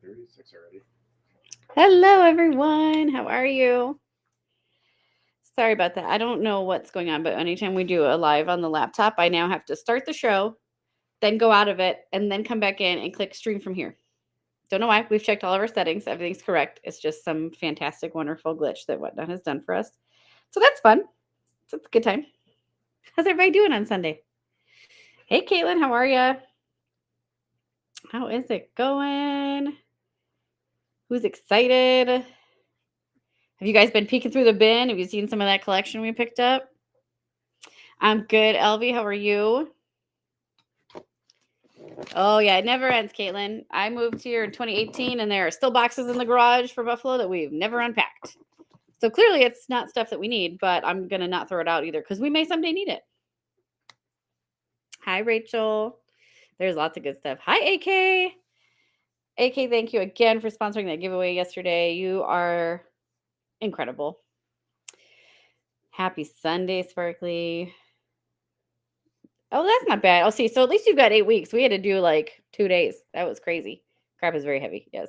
5:36 already. Hello, everyone. How are you? Sorry about that. I don't know what's going on, but anytime we do a live on the laptop, I now have to start the show, then go out of it, and then come back in and click stream from here. Don't know why. We've checked all of our settings. Everything's correct. It's just some fantastic, wonderful glitch that Whatnot has done for us. So that's fun. So it's a good time. How's everybody doing on Sunday? Hey, Caitlin, how are you? How is it going? Who's excited? Have you guys been peeking through the bin? Have you seen some of that collection we picked up? I'm good, Elvie. How are you? Oh, yeah, it never ends, Caitlin. I moved here in 2018, and there are still boxes in the garage for Buffalo that we've never unpacked. So clearly it's not stuff that we need, but I'm going to not throw it out either because we may someday need it. Hi, Rachel. There's lots of good stuff. Hi, AK. AK, thank you again for sponsoring that giveaway yesterday. You are incredible. Happy Sunday, Sparkly. Oh, that's not bad. Oh, see, so at least you've got 8 weeks. We had to do like 2 days. That was crazy. Crap is very heavy. Yes.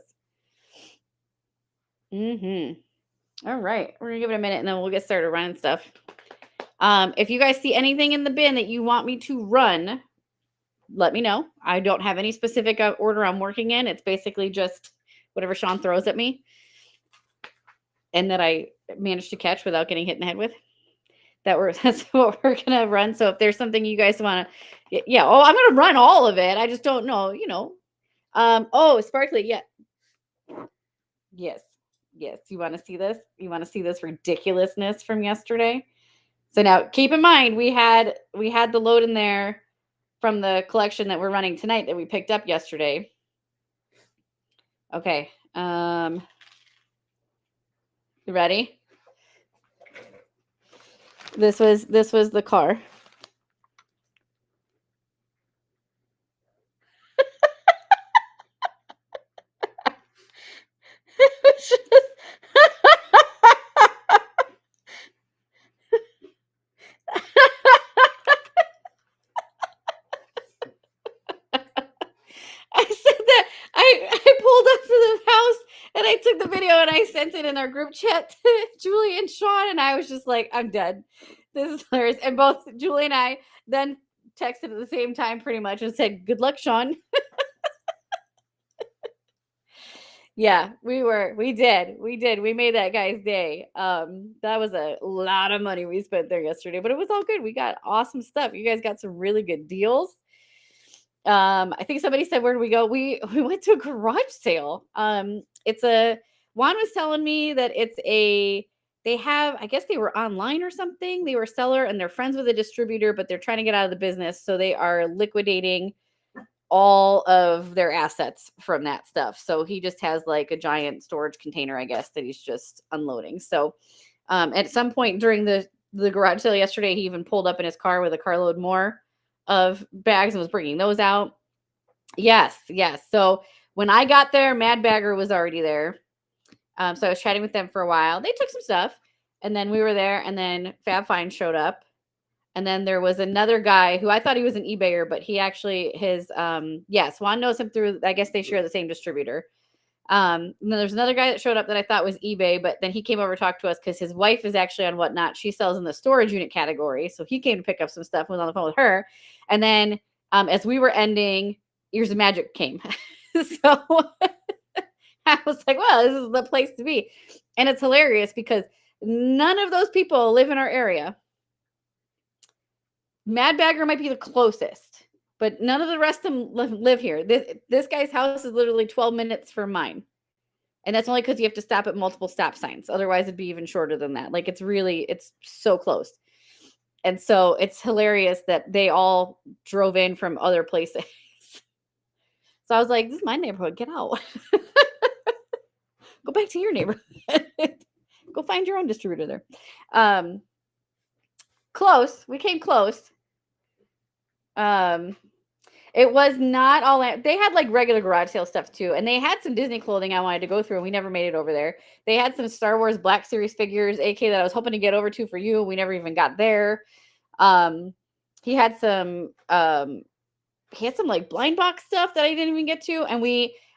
All right. We're going to give it a minute and then we'll get started running stuff. If you guys see anything in the bin that you want me to run, let me know. I don't have any specific order I'm working in. It's basically just whatever Sean throws at me and that I managed to catch without getting hit in the head with. That's what we're gonna run. So if there's something you guys want to, yeah. Oh, I'm gonna run all of it. I just don't know, Oh, Sparkly, yeah. Yes. You want to see this? You want to see this ridiculousness from yesterday? So now keep in mind we had the load in there from the collection that we're running tonight that we picked up yesterday. Okay. You ready? This was the car. I said that I pulled up to the house and I took the video and I sent it in our group chat to Julie and Sean, and I was just like, I'm dead. This is hilarious. And both Julie and I then texted at the same time pretty much and said, good luck, Sean. Yeah, we did. We made that guy's day. That was a lot of money we spent there yesterday, but it was all good. We got awesome stuff. You guys got some really good deals. I think somebody said, where do we go? We went to a garage sale. It's a Juan was telling me that they have, I guess they were online or something. They were a seller and they're friends with a distributor, but they're trying to get out of the business. So they are liquidating all of their assets from that stuff. So he just has like a giant storage container, I guess, that he's just unloading. So at some point during the garage sale yesterday, he even pulled up in his car with a carload more of bags and was bringing those out. Yes. So when I got there, Mad Bagger was already there. So I was chatting with them for a while. They took some stuff, and then we were there, and then Fab Fine showed up. And then there was another guy who I thought he was an eBayer, but he actually Juan knows him through, I guess they share the same distributor. And then there's another guy that showed up that I thought was eBay, but then he came over to talk to us because his wife is actually on Whatnot. She sells in the storage unit category. So he came to pick up some stuff and was on the phone with her. And then as we were ending, Ears of Magic came. So I was like, well, this is the place to be. And it's hilarious because none of those people live in our area. Mad Bagger might be the closest, but none of the rest of them live here. This guy's house is literally 12 minutes from mine. And that's only because you have to stop at multiple stop signs. Otherwise, it'd be even shorter than that. Like, it's so close. And so it's hilarious that they all drove in from other places. So I was like, this is my neighborhood. Get out. Go back to your neighborhood. Go find your own distributor there. Close. We came close. It was not all they had like regular garage sale stuff too, and they had some Disney clothing I wanted to go through, and we never made it over there. They had some Star Wars Black Series figures, AK, that I was hoping to get over to for you. We never even got there. He had some like blind box stuff that I didn't even get to, and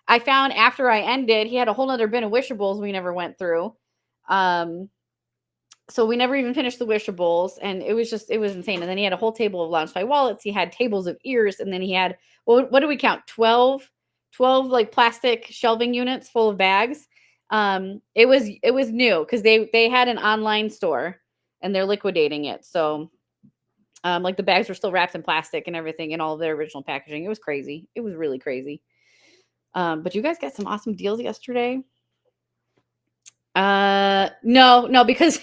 I found after I ended, he had a whole nother bin of Wishables we never went through. So we never even finished the Wishables, and it was insane. And then he had a whole table of Loungefly wallets. He had tables of ears, and then he had, well, what do we count? 12 like plastic shelving units full of bags. It was new because they had an online store and they're liquidating it. So like the bags were still wrapped in plastic and everything and all of their original packaging. It was crazy. It was really crazy. But you guys got some awesome deals yesterday. No, because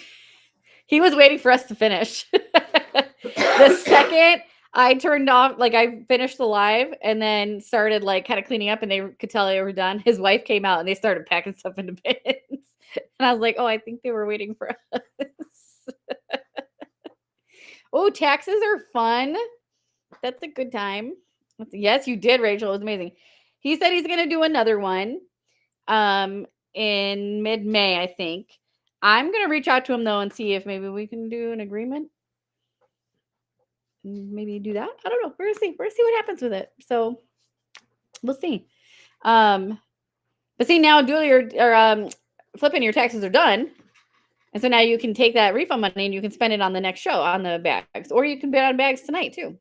he was waiting for us to finish. The second I turned off, like I finished the live and then started like kind of cleaning up and they could tell they were done. His wife came out and they started packing stuff into bins. And I was like, oh, I think they were waiting for us. Oh, taxes are fun. That's a good time. Yes, you did, Rachel. It was amazing. He said he's going to do another one in mid-May, I think. I'm going to reach out to him, though, and see if maybe we can do an agreement. Maybe do that. I don't know. We're going to see. We're going to see what happens with it. So we'll see. But see, now flipping your taxes are done. And so now you can take that refund money and you can spend it on the next show on the bags. Or you can bid on bags tonight, too.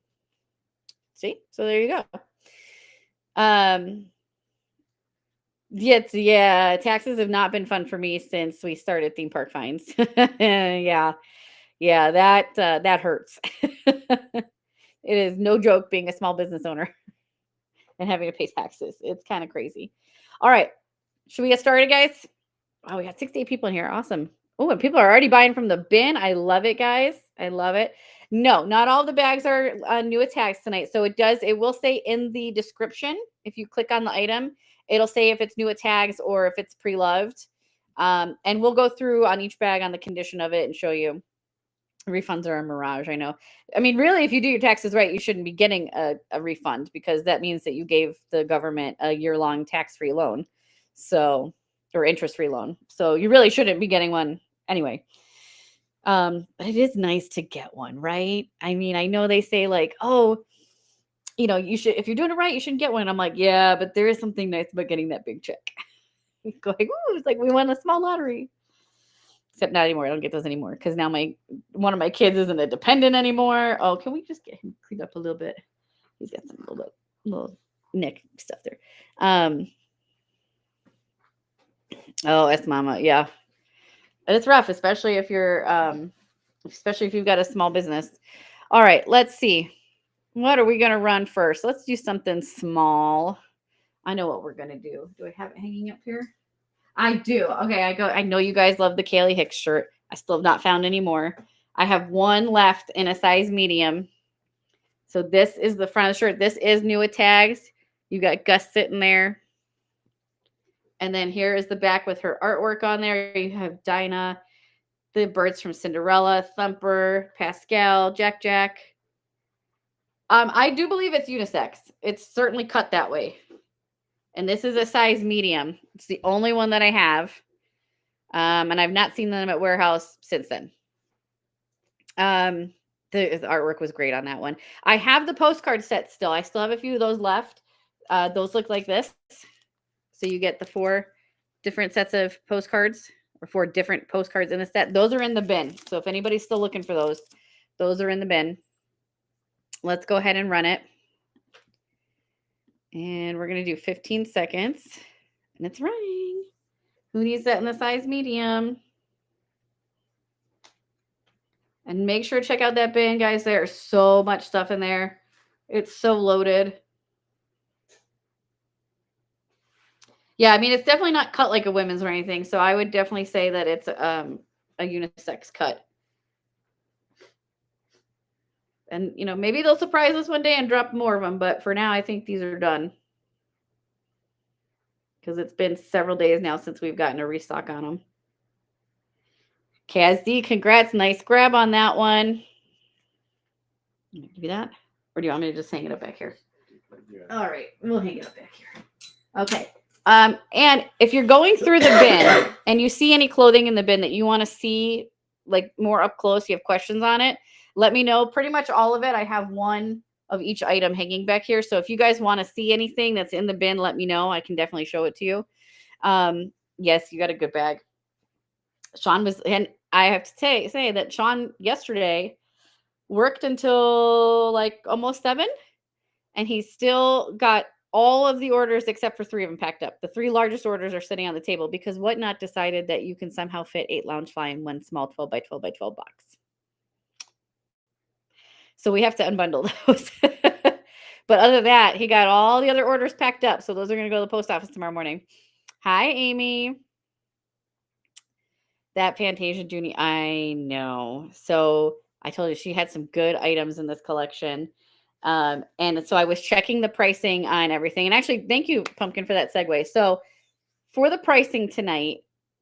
See? So there you go. Yeah, taxes have not been fun for me since we started theme park fines. Yeah, that hurts. It is no joke being a small business owner and having to pay taxes. It's kind of crazy. All right, should we get started, guys? Oh, we got 68 people in here. Awesome. Oh, and people are already buying from the bin. I love it, guys. I love it. No, not all the bags are new tags tonight. So it will say in the description, if you click on the item, it'll say if it's new tags or if it's pre-loved. And we'll go through on each bag on the condition of it and show you. Refunds are a mirage, I know. I mean, really, if you do your taxes right, you shouldn't be getting a refund because that means that you gave the government a year-long tax-free loan. So, or interest-free loan. So you really shouldn't be getting one anyway. But it is nice to get one, right? I mean, I know they say like, oh, you should, if you're doing it right, you shouldn't get one. I'm like, yeah, but there is something nice about getting that big check. Going, ooh, it's like we won a small lottery. Except not anymore. I don't get those anymore because now one of my kids isn't a dependent anymore. Oh, can we just get him cleaned up a little bit? He's got some little neck stuff there. Oh, that's mama. Yeah. It's rough, especially if you've got a small business. All right, let's see. What are we going to run first? Let's do something small. I know what we're going to do. Do I have it hanging up here? I do. Okay, I know you guys love the Kaylee Hicks shirt. I still have not found any more. I have one left in a size medium. So this is the front of the shirt. This is new at tags. You got Gus sitting there. And then here is the back with her artwork on there. You have Dinah, the birds from Cinderella, Thumper, Pascal, Jack. I do believe it's unisex. It's certainly cut that way. And this is a size medium. It's the only one that I have. And I've not seen them at warehouse since then. The artwork was great on that one. I have the postcard set still. I still have a few of those left. Those look like this. So you get the 4 different sets of postcards or 4 different postcards in the set. Those are in the bin. So if anybody's still looking for those are in the bin. Let's go ahead and run it. And we're going to do 15 seconds. And it's running. Who needs that in the size medium? And make sure to check out that bin, guys. There's so much stuff in there. It's so loaded. Yeah, I mean, it's definitely not cut like a women's or anything. So I would definitely say that it's a unisex cut. And, maybe they'll surprise us one day and drop more of them. But for now, I think these are done. Because it's been several days now since we've gotten a restock on them. Kaz congrats. Nice grab on that one. Give you that? Or do you want me to just hang it up back here? All right. We'll hang it up back here. Okay. And if you're going through the bin and you see any clothing in the bin that you want to see like more up close, you have questions on it, let me know. Pretty much all of it. I have one of each item hanging back here. So if you guys want to see anything that's in the bin, let me know. I can definitely show it to you. Yes, you got a good bag. Sean was, and I have to say that Sean yesterday worked until like almost 7, and he still got all of the orders except for 3 of them packed up. The 3 largest orders are sitting on the table because Whatnot decided that you can somehow fit 8 Loungefly in one small 12 by 12 by 12 box. So we have to unbundle those. But other than that, he got all the other orders packed up. So those are going to go to the post office tomorrow morning. Hi, Amy. That Fantasia Junie, I know. So I told you she had some good items in this collection. And so I was checking the pricing on everything. And actually, thank you, Pumpkin, for that segue. So for the pricing tonight,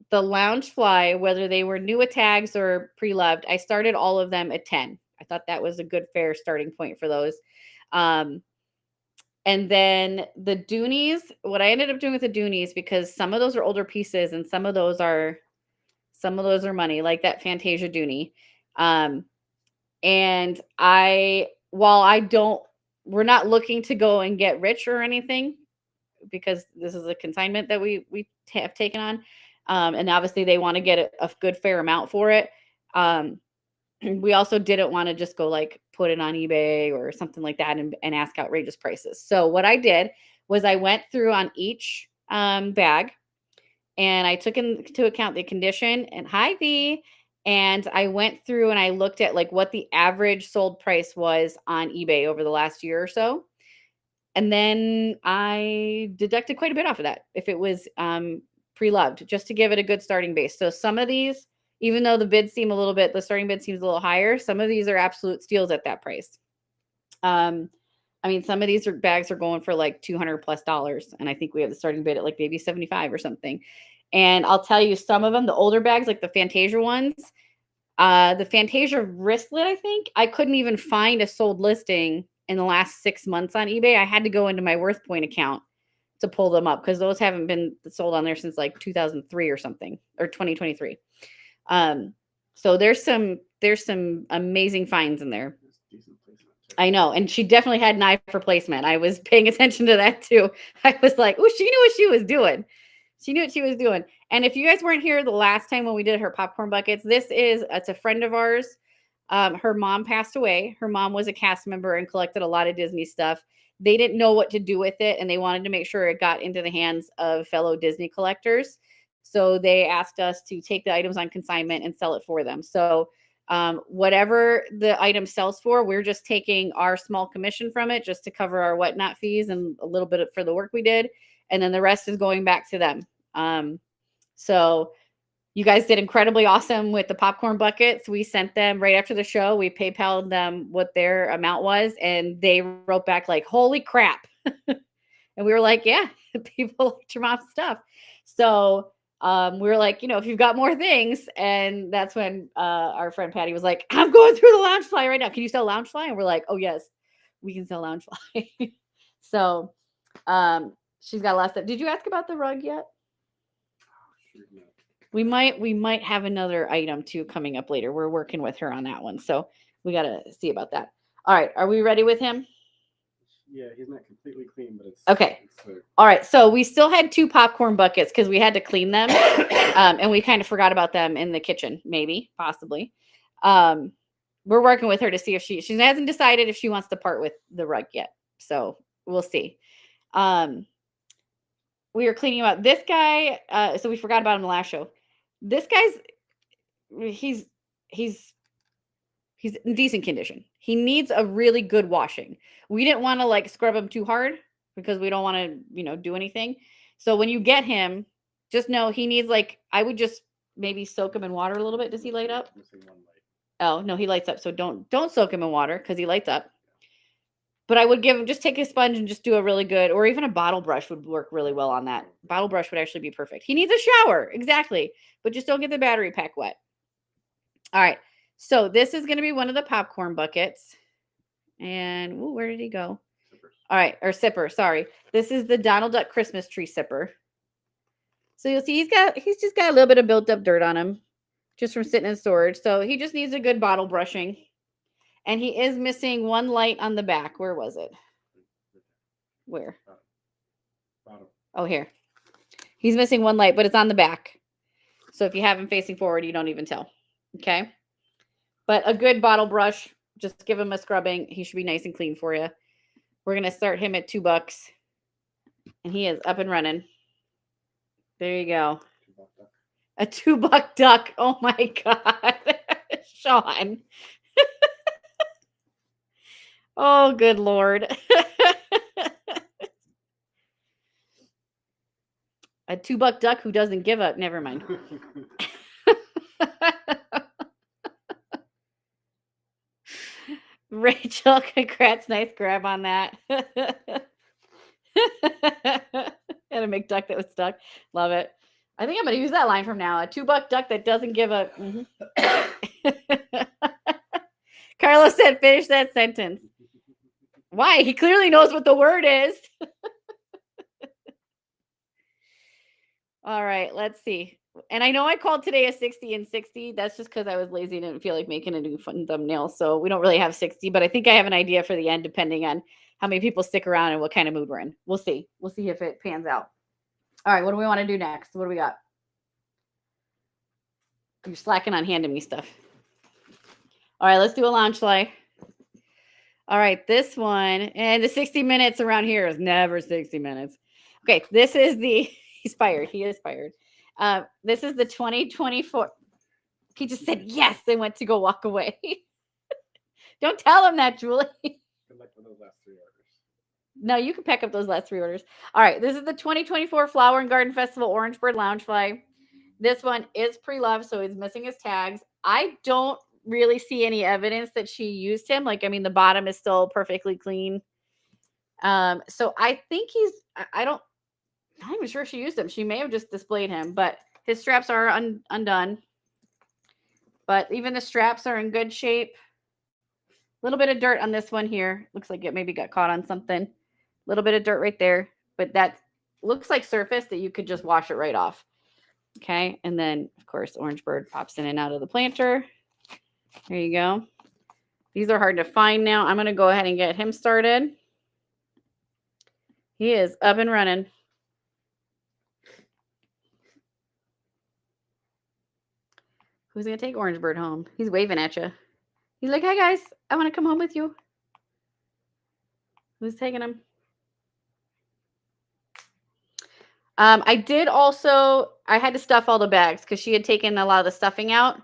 the Loungefly, whether they were new tags or pre-loved, I started all of them at 10. I thought that was a good, fair starting point for those. And then the Doonies, what I ended up doing with the Doonies, because some of those are older pieces and some of those are money, like that Fantasia Dooney. And we're not looking to go and get rich or anything, because this is a consignment that we have taken on. And obviously they want to get a good fair amount for it. We also didn't want to just go like put it on eBay or something like that and ask outrageous prices. So what I did was I went through on each bag, and I took into account the condition and and I went through and I looked at like what the average sold price was on eBay over the last year or so. And then I deducted quite a bit off of that if it was pre-loved, just to give it a good starting base. So some of these, even though the starting bid seems a little higher, some of these are absolute steals at that price. I mean, some of these bags are going for like $200+, and I think we have the starting bid at like maybe 75 or something. And I'll tell you, some of them, the older bags, like the Fantasia ones, the Fantasia wristlet, I think I couldn't even find a sold listing in the last 6 months on eBay. I had to go into my WorthPoint account to pull them up because those haven't been sold on there since like 2003 or something, or 2023. So there's some amazing finds in there. I know. And she definitely had an eye for placement. I was paying attention to that too. I was like, oh, she knew what she was doing. She knew what she was doing. And if you guys weren't here the last time when we did her popcorn buckets, it's a friend of ours. Her mom passed away. Her mom was a cast member and collected a lot of Disney stuff. They didn't know what to do with it, and they wanted to make sure it got into the hands of fellow Disney collectors. So they asked us to take the items on consignment and sell it for them. So whatever the item sells for, we're just taking our small commission from it just to cover our Whatnot fees and a little bit for the work we did. And then the rest is going back to them. So you guys did incredibly awesome with the popcorn buckets. We sent them right after the show. We PayPal'd them what their amount was, and they wrote back like, holy crap. And we were like, yeah, people like your mom's stuff. So we were like, if you've got more things. And that's when our friend Patty was like, I'm going through the Loungefly right now. Can you sell Loungefly? And we're like, oh yes, we can sell Loungefly. So she's got a lot of stuff. Did you ask about the rug yet? We might have another item too coming up later. We're working with her on that one. So we got to see about that. All right. Are we ready with him? Yeah, he's not completely clean, but it's okay. All right. So we still had 2 popcorn buckets because we had to clean them. And we kind of forgot about them in the kitchen, maybe, possibly. We're working with her to see if she hasn't decided if she wants to part with the rug yet. So we'll see. We were cleaning about this guy. So we forgot about him the last show. This guy's, he's in decent condition. He needs a really good washing. We didn't want to like scrub him too hard because we don't want to, do anything. So when you get him, just know he needs like, I would just maybe soak him in water a little bit. Does he light up? Oh, no, he lights up. So don't soak him in water because he lights up. But I would just take a sponge and just do a really good, or even a bottle brush would work really well on that. Bottle brush would actually be perfect. He needs a shower. Exactly. But just don't get the battery pack wet. All right. So this is going to be one of the popcorn buckets. And where did he go? All right. Or sipper. Sorry. This is the Donald Duck Christmas tree sipper. So you'll see he's just got a little bit of built up dirt on him just from sitting in storage. So he just needs a good bottle brushing. And he is missing one light on the back. Where was it? Where? Bottom. Oh, here. He's missing one light, but it's on the back. So if you have him facing forward, you don't even tell. Okay. But a good bottle brush, just give him a scrubbing. He should be nice and clean for you. We're going to start him at $2. And he is up and running. There you go. A $2 duck. Oh my God. Sean. Oh, good Lord. A $2 duck who doesn't give up. Never mind. Rachel, congrats. Nice grab on that. And a McDuck that was stuck. Love it. I think I'm going to use that line from now. A $2 duck that doesn't give up. Carlos said, finish that sentence. Why? He clearly knows what the word is. All right, let's see. And I know I called today a 60 and 60. That's just because I was lazy and didn't feel like making a new fun thumbnail. So we don't really have 60, but I think I have an idea for the end, depending on how many people stick around and what kind of mood we're in. We'll see. We'll see if it pans out. All right, what do we want to do next? What do we got? You're slacking on handing me stuff. All right, let's do a lounge fly. All right, this one. And the 60 minutes around here is never 60 minutes. Okay, this is the... He's fired. He is fired. This is the 2024. He just said yes and went to go walk away. Don't tell him that, Julie. Good luck with those last 3 orders. No, you can pick up those last 3 orders. All right, this is the 2024 Flower and Garden Festival Orange Bird Loungefly. This one is pre-loved, so he's missing his tags. I don't really see any evidence that she used him. Like, I mean, the bottom is still perfectly clean. So I think I'm not even sure she used him. She may have just displayed him, but his straps are undone. But even the straps are in good shape. A little bit of dirt on this one here. Looks like it maybe got caught on something. A little bit of dirt right there. But that looks like surface that you could just wash it right off. Okay. And then, of course, Orange Bird pops in and out of the planter. There you go. These are hard to find now. I'm going to go ahead and get him started. He is up and running. Who's going to take Orange Bird home? He's waving at you. He's like, hi, guys. I want to come home with you. Who's taking him? I had to stuff all the bags because she had taken a lot of the stuffing out,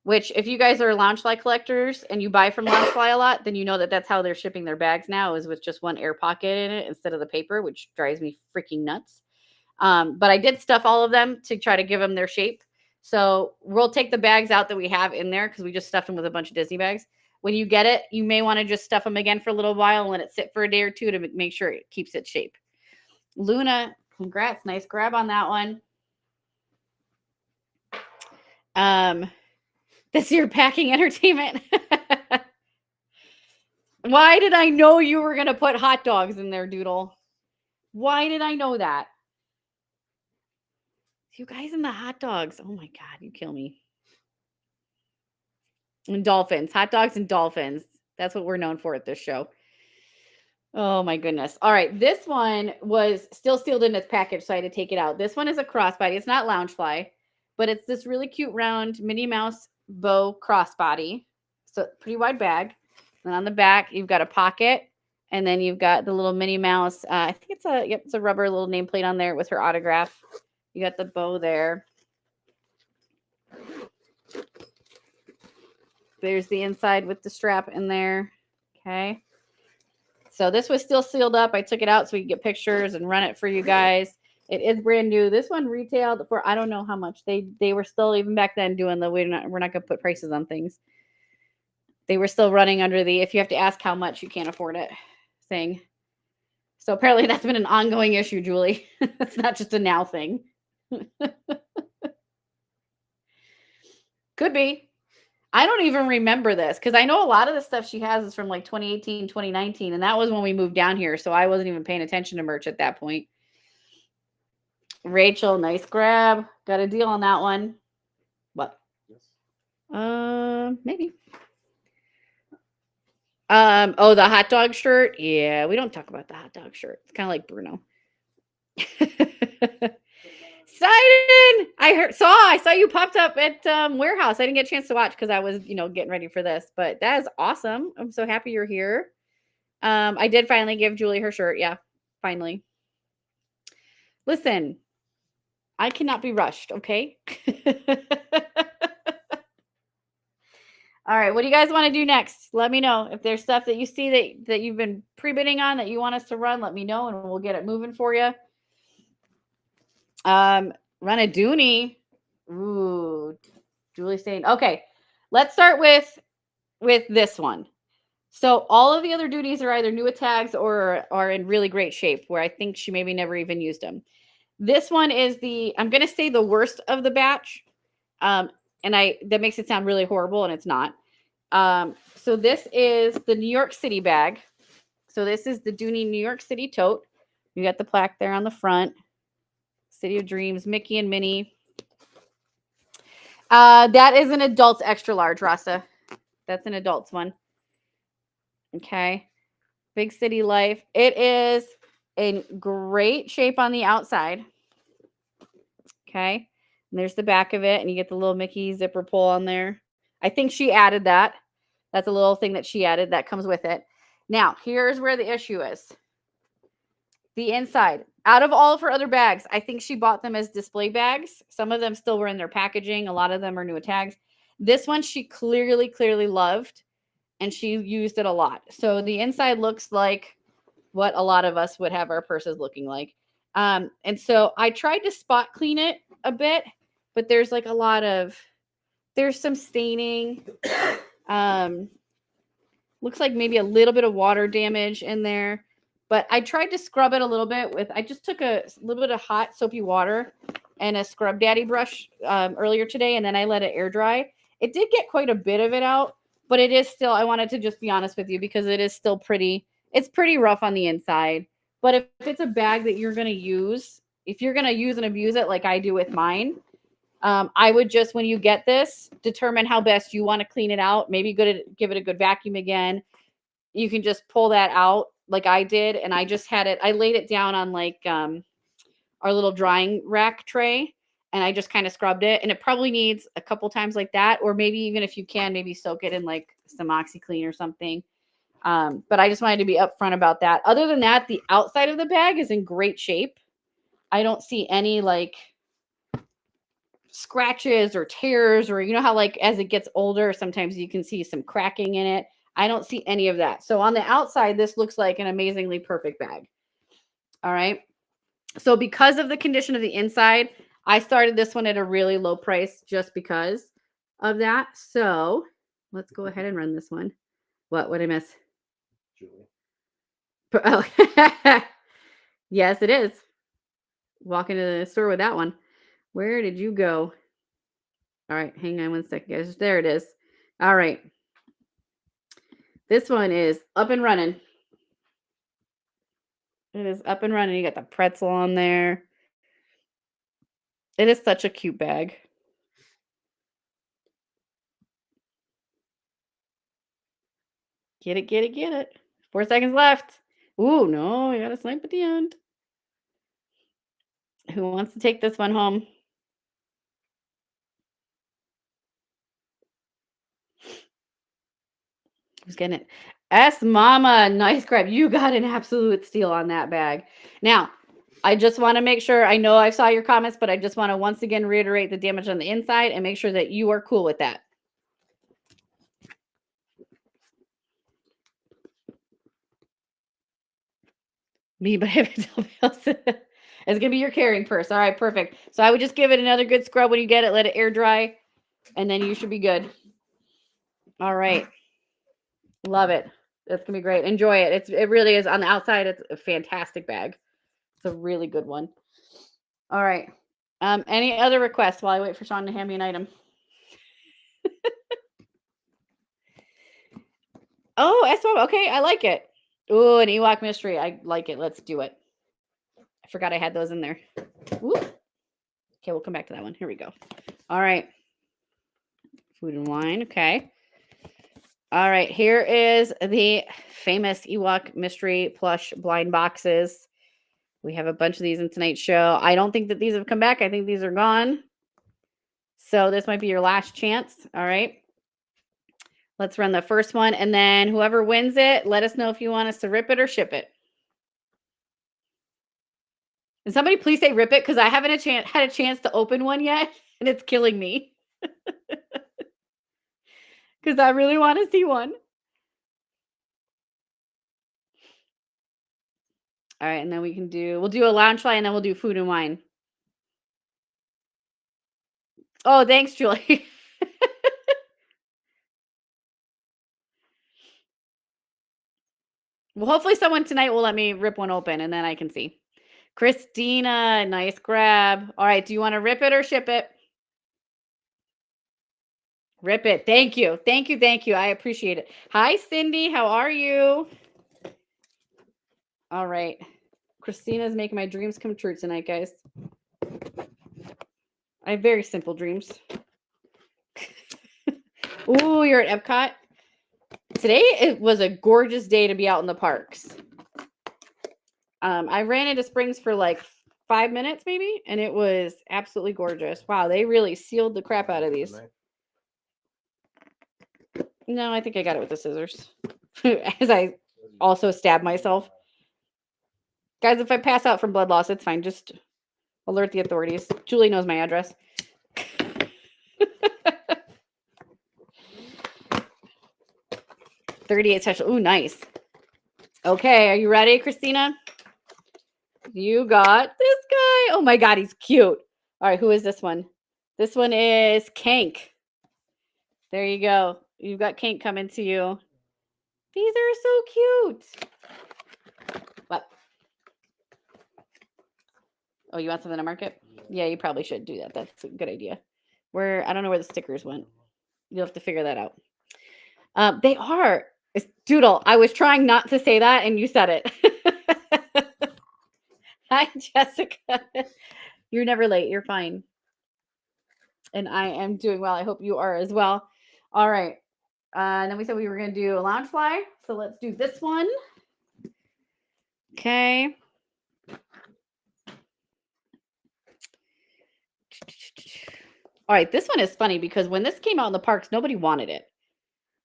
which if you guys are Loungefly collectors and you buy from Loungefly a lot, then you know that that's how they're shipping their bags now, is with just one air pocket in it instead of the paper, which drives me freaking nuts. But I did stuff all of them to try to give them their shape. So we'll take the bags out that we have in there because we just stuffed them with a bunch of Disney bags. When you get it, you may want to just stuff them again for a little while and let it sit for a day or two to make sure it keeps its shape. Luna, congrats. Nice grab on that one. This is your packing entertainment. Why did I know you were going to put hot dogs in there, Doodle? Why did I know that? You guys and the hot dogs. Oh my God, you kill me. And dolphins. Hot dogs and dolphins. That's what we're known for at this show. Oh my goodness. All right. This one was still sealed in its package, so I had to take it out. This one is a crossbody. It's not Loungefly, but it's this really cute round Minnie Mouse bow crossbody. So pretty wide bag. And on the back, you've got a pocket. And then you've got the little Minnie Mouse. I think it's a rubber little nameplate on there with her autograph. You got the bow there. There's the inside with the strap in there. Okay. So this was still sealed up. I took it out so we could get pictures and run it for you guys. It is brand new. This one retailed for, I don't know how much. They were still, even back then, doing the, we're not going to put prices on things. They were still running under the, if you have to ask how much, you can't afford it thing. So apparently that's been an ongoing issue, Julie. It's not just a now thing. Could be. I don't even remember this because I know a lot of the stuff she has is from like 2018, 2019, and that was when we moved down here. So I wasn't even paying attention to merch at that point. Rachel, nice grab. Got a deal on that one. What? Yes. Maybe. Oh, the hot dog shirt. Yeah, we don't talk about the hot dog shirt. It's kind of like Bruno. Sidon, I saw you popped up at warehouse. I didn't get a chance to watch because I was, getting ready for this, but that is awesome. I'm so happy you're here. I did finally give Julie her shirt. Yeah, finally. Listen, I cannot be rushed, okay? All right, what do you guys want to do next? Let me know. If there's stuff that you see that you've been pre-bidding on that you want us to run, let me know and we'll get it moving for you. Run a Dooney. Ooh, Julie saying, okay, let's start with this one. So all of the other Doonies are either new at tags or are in really great shape where I think she maybe never even used them. This one is I'm going to say the worst of the batch. And that makes it sound really horrible, and it's not. So this is the New York City bag. So this is the Dooney New York City tote. You got the plaque there on the front. City of Dreams, Mickey and Minnie. That is an adult's extra large, Rasa. That's an adult's one. Okay. Big City Life. It is in great shape on the outside. Okay. And there's the back of it, and you get the little Mickey zipper pull on there. I think she added that. That's a little thing that she added that comes with it. Now, here's where the issue is. The inside. Out of all of her other bags, I think she bought them as display bags. Some of them still were in their packaging. A lot of them are new at tags. This one she clearly loved, and she used it a lot. So the inside looks like what a lot of us would have our purses looking like. And so I tried to spot clean it a bit, but there's like there's some staining. Looks like maybe a little bit of water damage in there. But I tried to scrub it a little bit I just took a little bit of hot soapy water and a Scrub Daddy brush earlier today, and then I let it air dry. It did get quite a bit of it out, but it is still, I wanted to just be honest with you because it is still it's pretty rough on the inside. But if it's a bag that you're going to use, if you're going to use and abuse it like I do with mine, I would just, when you get this, determine how best you want to clean it out. Maybe give it a good vacuum again. You can just pull that out like I did. And I just I laid it down on like our little drying rack tray, and I just kind of scrubbed it. And it probably needs a couple times like that. Or maybe even if you can, maybe soak it in like some OxiClean or something. But I just wanted to be upfront about that. Other than that, the outside of the bag is in great shape. I don't see any like scratches or tears, or how like as it gets older, sometimes you can see some cracking in it. I don't see any of that. So on the outside, this looks like an amazingly perfect bag. All right. So because of the condition of the inside, I started this one at a really low price just because of that. So let's go ahead and run this one. What did I miss? Julie. Oh, yes, it is. Walk into the store with that one. Where did you go? All right, hang on 1 second, guys. There it is. All right. This one is up and running. It is up and running. You got the pretzel on there. It is such a cute bag. Get it, get it, get it. 4 seconds left. Ooh, no, you got to snipe at the end. Who wants to take this one home? Who's getting it? S Mama, nice grab. You got an absolute steal on that bag. Now, I just want to make sure, I know I saw your comments, but I just want to once again reiterate the damage on the inside and make sure that you are cool with that. Me, but everything else. It's going to be your carrying purse. All right, perfect. So I would just give it another good scrub when you get it. Let it air dry, and then you should be good. All right. Love it. That's going to be great. Enjoy it. It really is. On the outside, it's a fantastic bag. It's a really good one. All right. Any other requests while I wait for Sean to hand me an item? Oh, S-Mom. Okay, I like it. Oh, an Ewok mystery. I like it. Let's do it. I forgot I had those in there. Woo. Okay, we'll come back to that one. Here we go. All right. Food and wine. Okay. All right, here is the famous Ewok mystery plush blind boxes. We have a bunch of these in tonight's show. I don't think that these have come back. I think these are gone. So this might be your last chance. All right. Let's run the first one. And then whoever wins it, let us know if you want us to rip it or ship it. And somebody please say rip it because I haven't had a chance to open one yet. And it's killing me. Because I really want to see one. All right. And then we'll do a Loungefly and then we'll do food and wine. Oh, thanks, Julie. Well, hopefully someone tonight will let me rip one open and then I can see. Christina, nice grab. All right. Do you want to rip it or ship it? Rip it. Thank you. Thank you. Thank you. I appreciate it. Hi, Cindy. How are you? All right. Christina's making my dreams come true tonight, guys. I have very simple dreams. Ooh, you're at Epcot. Today, it was a gorgeous day to be out in the parks. I ran into Springs for like 5 minutes maybe, and it was absolutely gorgeous. Wow, they really sealed the crap out of these. No, I think I got it with the scissors. As I also stab myself. Guys, if I pass out from blood loss, it's fine. Just alert the authorities. Julie knows my address. $38 special. Ooh, nice. Okay, are you ready, Christina? You got this guy. Oh my God, he's cute. All right, who is this one? This one is Kank. There you go. You've got Kank coming to you. These are so cute. What? Oh, you want something to market? Yeah, you probably should do that. That's a good idea. I don't know where the stickers went. You'll have to figure that out. They are. It's Doodle. I was trying not to say that, and you said it. Hi, Jessica. You're never late. You're fine. And I am doing well. I hope you are as well. All right. And then we said we were going to do a Loungefly. So let's do this one. Okay. All right. This one is funny because when this came out in the parks, nobody wanted it.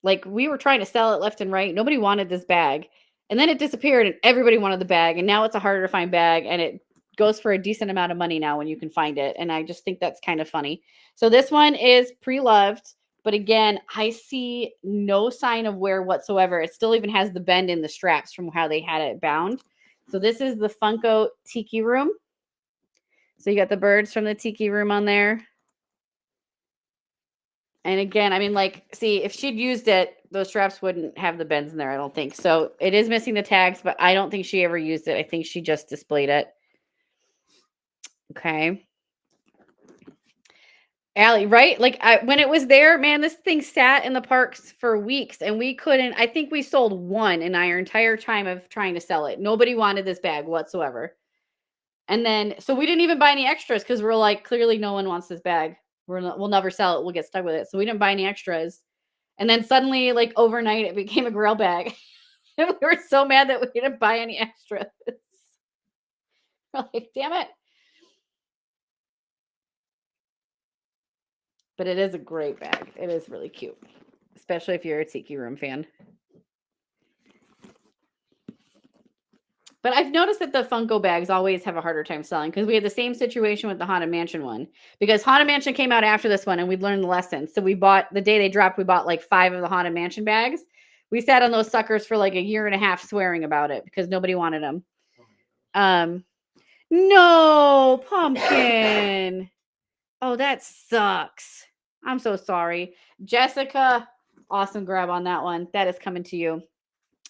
Like we were trying to sell it left and right. Nobody wanted this bag. And then it disappeared and everybody wanted the bag. And now it's a harder to find bag. And it goes for a decent amount of money now when you can find it. And I just think that's kind of funny. So this one is pre-loved. But again, I see no sign of wear whatsoever. It still even has the bend in the straps from how they had it bound. So this is the Funko Tiki Room. So you got the birds from the Tiki Room on there. And again, I mean, like, see, if she'd used it, those straps wouldn't have the bends in there, I don't think. So it is missing the tags, but I don't think she ever used it. I think she just displayed it. Okay. Allie, right? Like when it was there, man, this thing sat in the parks for weeks and we couldn't, I think we sold one in our entire time of trying to sell it. Nobody wanted this bag whatsoever. And then, so we didn't even buy any extras because we're like, clearly no one wants this bag. We'll never sell it. We'll get stuck with it. So we didn't buy any extras. And then suddenly, like overnight, it became a Grail bag. And we were so mad that we didn't buy any extras. We're like, damn it. But it is a great bag. It is really cute, especially if you're a Tiki Room fan. But I've noticed that the Funko bags always have a harder time selling because we had the same situation with the Haunted Mansion one. Because Haunted Mansion came out after this one and we'd learned the lesson. So we bought, the day they dropped, we bought like 5 of the Haunted Mansion bags. We sat on those suckers for like a year and a half swearing about it because nobody wanted them. No, Pumpkin. Oh, that sucks. I'm so sorry. Jessica, awesome grab on that one. That is coming to you.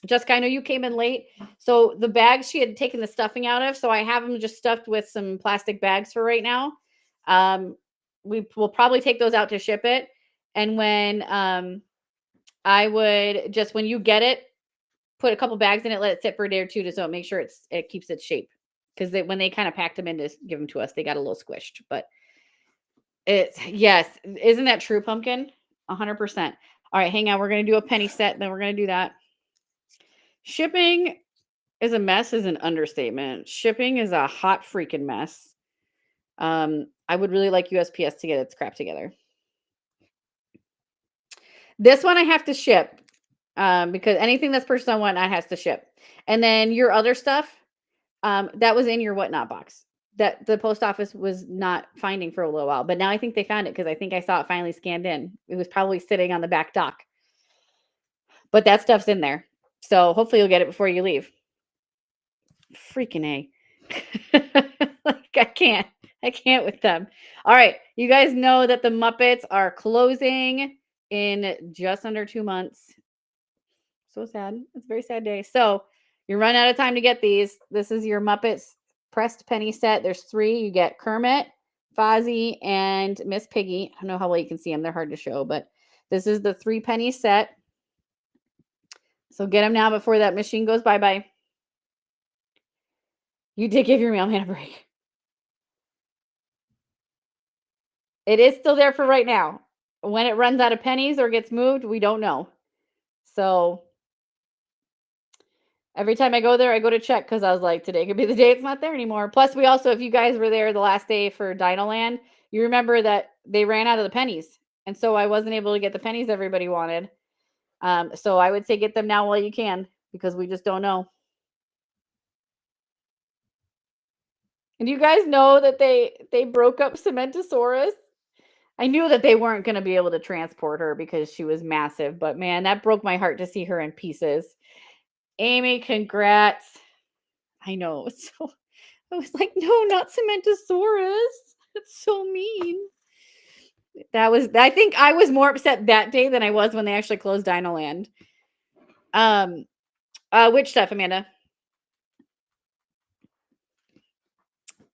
Jessica, I know you came in late. So the bags she had taken the stuffing out of, so I have them just stuffed with some plastic bags for right now. We will probably take those out to ship it. And when I would just, when you get it, put a couple bags in it, let it sit for a day or two to so it make sure it keeps its shape. Because when they kind of packed them in to give them to us, they got a little squished. But it's, yes, isn't that true, Pumpkin? 100%. All right, hang on. We're going to do a penny set. Then we're going to do that. Shipping is a mess is an understatement. Shipping is a hot freaking mess. I would really like USPS to get its crap together. This one I have to ship because anything that's purchased on Whatnot has to ship. And then your other stuff, that was in your Whatnot box that the post office was not finding for a little while. But now I think they found it because I think I saw it finally scanned in. It was probably sitting on the back dock. But that stuff's in there. So hopefully you'll get it before you leave. Freaking A. Like I can't with them. All right. You guys know that the Muppets are closing in just under 2 months. So sad. It's a very sad day. So you're running out of time to get these. This is your Muppets pressed penny set. There's 3. You get Kermit, Fozzie, and Miss Piggy. I don't know how well you can see them. They're hard to show, but this is the 3 penny set. So get them now before that machine goes bye-bye. You did give your mailman a break. It is still there for right now. When it runs out of pennies or gets moved, we don't know. So every time I go there, I go to check because I was like, today could be the day it's not there anymore. Plus, we also, if you guys were there the last day for Dinoland, you remember that they ran out of the pennies. And so I wasn't able to get the pennies everybody wanted. So I would say get them now while you can because we just don't know. And you guys know that they broke up Cementosaurus. I knew that they weren't going to be able to transport her because she was massive. But man, that broke my heart to see her in pieces. Amy, congrats. I know. So I was like, no, not Cementosaurus. That's so mean. I think I was more upset that day than I was when they actually closed Dinoland. Which stuff, Amanda?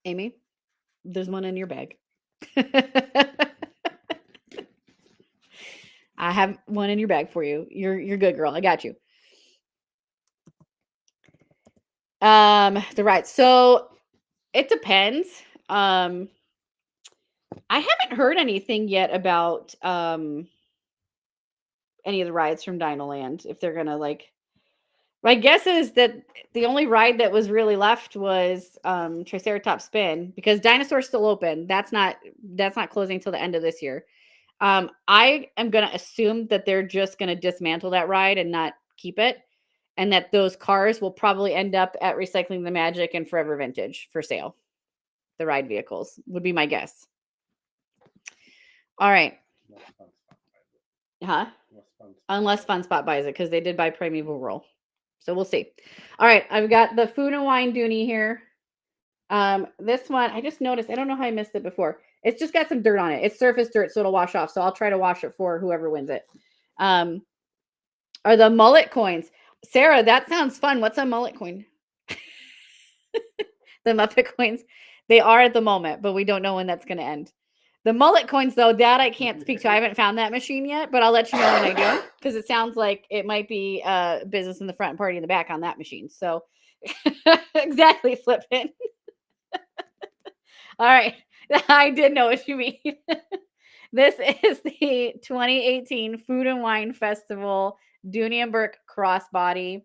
Amy, there's one in your bag. I have one in your bag for you. You're good, girl. I got you. The rides. So it depends. I haven't heard anything yet about any of the rides from Dinoland. If they're gonna my guess is that the only ride that was really left was Triceratops Spin because Dinosaur's still open. That's not closing until the end of this year. I am gonna assume that they're just gonna dismantle that ride and not keep it. And that those cars will probably end up at Recycling the Magic and Forever Vintage for sale. The ride vehicles would be my guess. All right. Huh? Unless Fun Spot buys it because they did buy Primeval Roll. So we'll see. All right. I've got the Food and Wine Dooney here. This one, I just noticed. I don't know how I missed it before. It's just got some dirt on it. It's surface dirt, so it'll wash off. So I'll try to wash it for whoever wins it. Are the mullet coins. Sarah, that sounds fun. What's a mullet coin? The Muppet coins. They are at the moment, but we don't know when that's going to end. The mullet coins, though, that I can't speak to. I haven't found that machine yet, but I'll let you know when I do because it sounds like it might be business in the front and party in the back on that machine. So exactly, Flippin'. All right. I did know what you mean. This is the 2018 Food and Wine Festival Dooney and Bourke crossbody.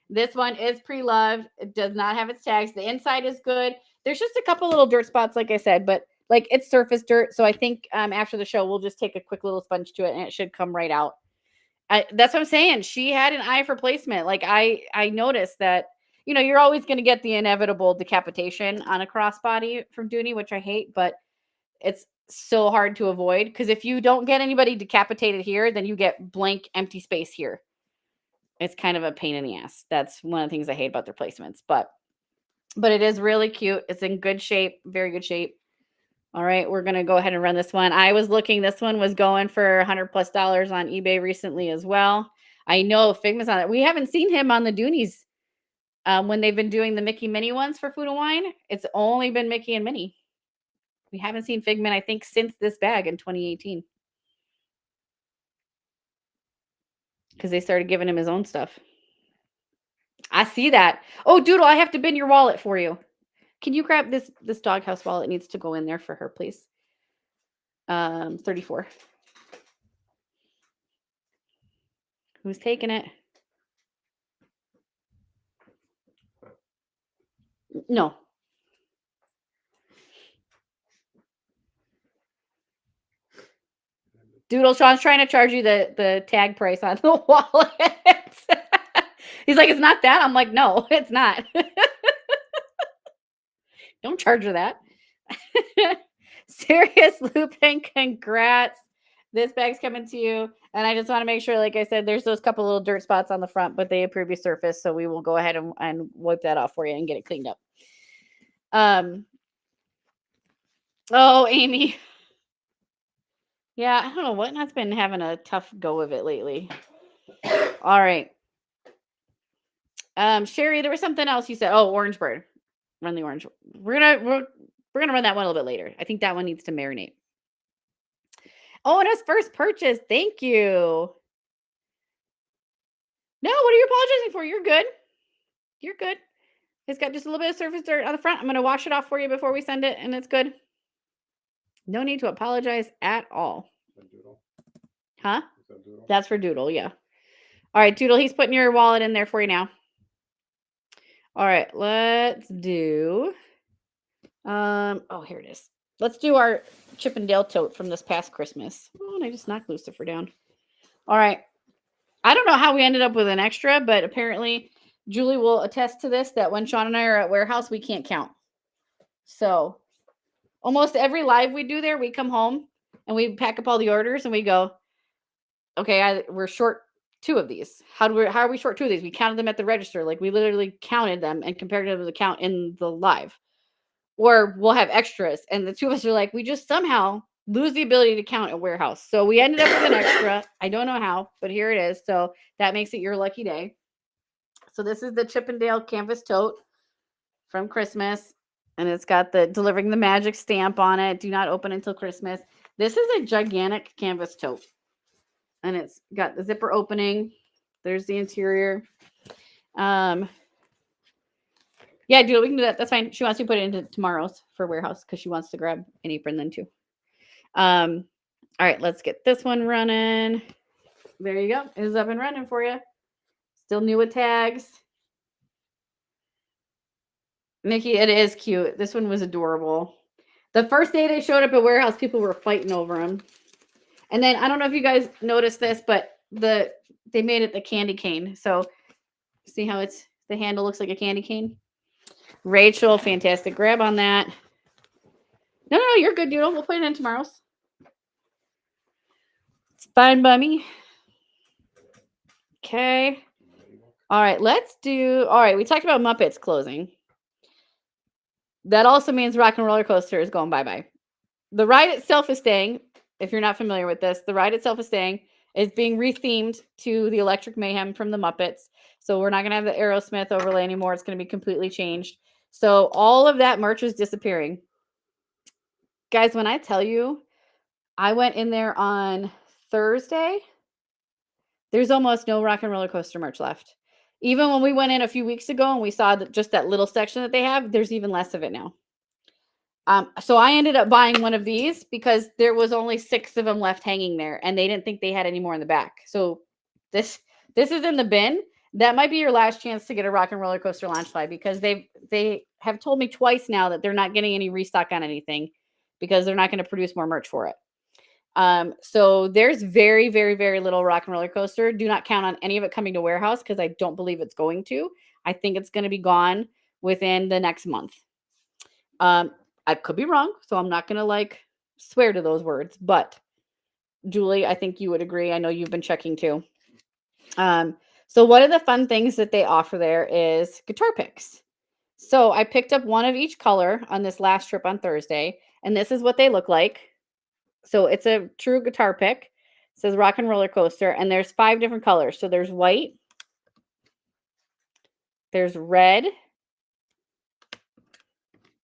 This one is pre-loved. It does not have its tags. The inside is good. There's just a couple little dirt spots, like I said, but like it's surface dirt. So I think after the show, we'll just take a quick little sponge to it and it should come right out. That's what I'm saying. She had an eye for placement. Like I noticed that, you're always going to get the inevitable decapitation on a crossbody from Dooney, which I hate, but it's so hard to avoid because if you don't get anybody decapitated here, then you get blank empty space here. It's kind of a pain in the ass. That's one of the things I hate about their placements, but it is really cute. It's in good shape, very good shape. All right, we're going to go ahead and run this one. I was looking, this one was going for $100+ on eBay recently as well. I know Figment's on it. We haven't seen him on the Doonies when they've been doing the Mickey Minnie ones for Food and Wine. It's only been Mickey and Minnie. We haven't seen Figment, I think, since this bag in 2018. Because they started giving him his own stuff. I see that. Oh, Doodle, I have to bin your wallet for you. Can you grab this Doghouse wallet? It needs to go in there for her, please. 34. Who's taking it? No. Doodle, Sean's trying to charge you the tag price on the wallet. He's like, it's not that. I'm like, no, it's not. Don't charge her that. Serious Lupin, congrats. This bag's coming to you. And I just want to make sure, like I said, there's those couple little dirt spots on the front, but they approve your surface. So we will go ahead and wipe that off for you and get it cleaned up. Oh, Amy. Yeah, I don't know. Whatnot's been having a tough go of it lately. All right. Sherry, there was something else you said. Oh, Orange Bird. Run the orange. We're gonna run that one a little bit later. I think that one needs to marinate. Oh, and his first purchase. Thank you. No, what are you apologizing for? You're good. You're good. It's got just a little bit of surface dirt on the front. I'm gonna wash it off for you before we send it, and it's good. No need to apologize at all. Doodle? Huh? Is that Doodle? That's for Doodle, yeah. All right, Doodle, he's putting your wallet in there for you now. All right, let's do oh, here it is. Let's do our Chip and Dale tote from this past Christmas. Oh, and I just knocked Lucifer down. All right. I don't know how we ended up with an extra, but apparently Julie will attest to this, that when Sean and I are at warehouse, we can't count. So almost every live we do there, we come home and we pack up all the orders and we go, okay, we're short 2 of these. How are we short 2 of these? We counted them at the register. Like we literally counted them and compared them to the count in the live. Or we'll have extras. And the 2 of us are like, we just somehow lose the ability to count at warehouse. So we ended up with an extra. I don't know how, but here it is. So that makes it your lucky day. So this is the Chip and Dale canvas tote from Christmas. And it's got the delivering the magic stamp on it. Do not open until Christmas. This is a gigantic canvas tote. And it's got the zipper opening. There's the interior. Yeah, Julie, we can do that. That's fine. She wants to put it into tomorrow's for warehouse because she wants to grab an apron then too. All right, let's get this one running. There you go. It is up and running for you. Still new with tags. Nikki, it is cute. This one was adorable. The first day they showed up at warehouse, people were fighting over them. And then I don't know if you guys noticed this, but they made it the candy cane. So see how the handle looks like a candy cane? Rachel, fantastic grab on that. No, you're good, Doodle. We'll put it in tomorrow's. It's fine by me. Okay. All right, all right, we talked about Muppets closing. That also means Rock and Roller Coaster is going bye-bye. The ride itself is staying. If you're not familiar with this, the ride itself is staying. It's being rethemed to the Electric Mayhem from the Muppets. So we're not going to have the Aerosmith overlay anymore. It's going to be completely changed. So all of that merch is disappearing. Guys, when I tell you, I went in there on Thursday. There's almost no Rock and Roller Coaster merch left. Even when we went in a few weeks ago and we saw just that little section that they have, there's even less of it now. So I ended up buying one of these because there was only 6 of them left hanging there and they didn't think they had any more in the back. So this is in the bin. That might be your last chance to get a Rock and Roller Coaster launch slide because they have told me twice now that they're not getting any restock on anything because they're not going to produce more merch for it. So there's very, very, very little Rock and Roller Coaster. Do not count on any of it coming to warehouse because I don't believe it's going to. I think it's going to be gone within the next month. I could be wrong, so I'm not going to swear to those words, but Julie, I think you would agree. I know you've been checking too. So one of the fun things that they offer there is guitar picks. So I picked up one of each color on this last trip on Thursday, and this is what they look like. So it's a true guitar pick. It says Rock and Roller Coaster, and there's 5 different colors. So there's white, there's red,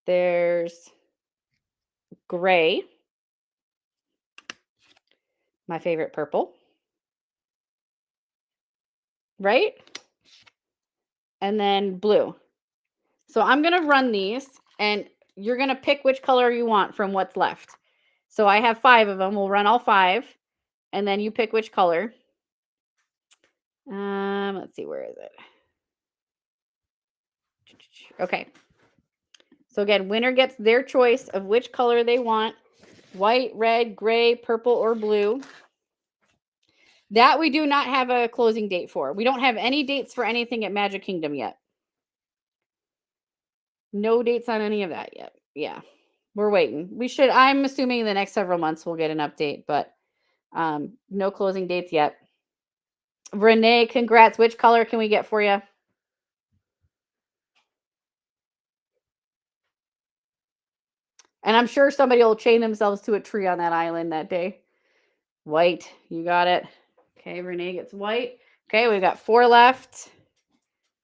there's gray, my favorite purple, right? And then blue. So I'm going to run these, and you're going to pick which color you want from what's left. So I have 5 of them. We'll run all 5, and then you pick which color. Let's see, where is it? Okay. So again, winner gets their choice of which color they want: white, red, gray, purple, or blue. That we do not have a closing date for. We don't have any dates for anything at Magic Kingdom yet. No dates on any of that yet. Yeah. We're waiting. I'm assuming the next several months we'll get an update, but no closing dates yet. Renee, congrats. Which color can we get for you? And I'm sure somebody will chain themselves to a tree on that island that day. White. You got it. Okay, Renee gets white. Okay, we've got 4 left.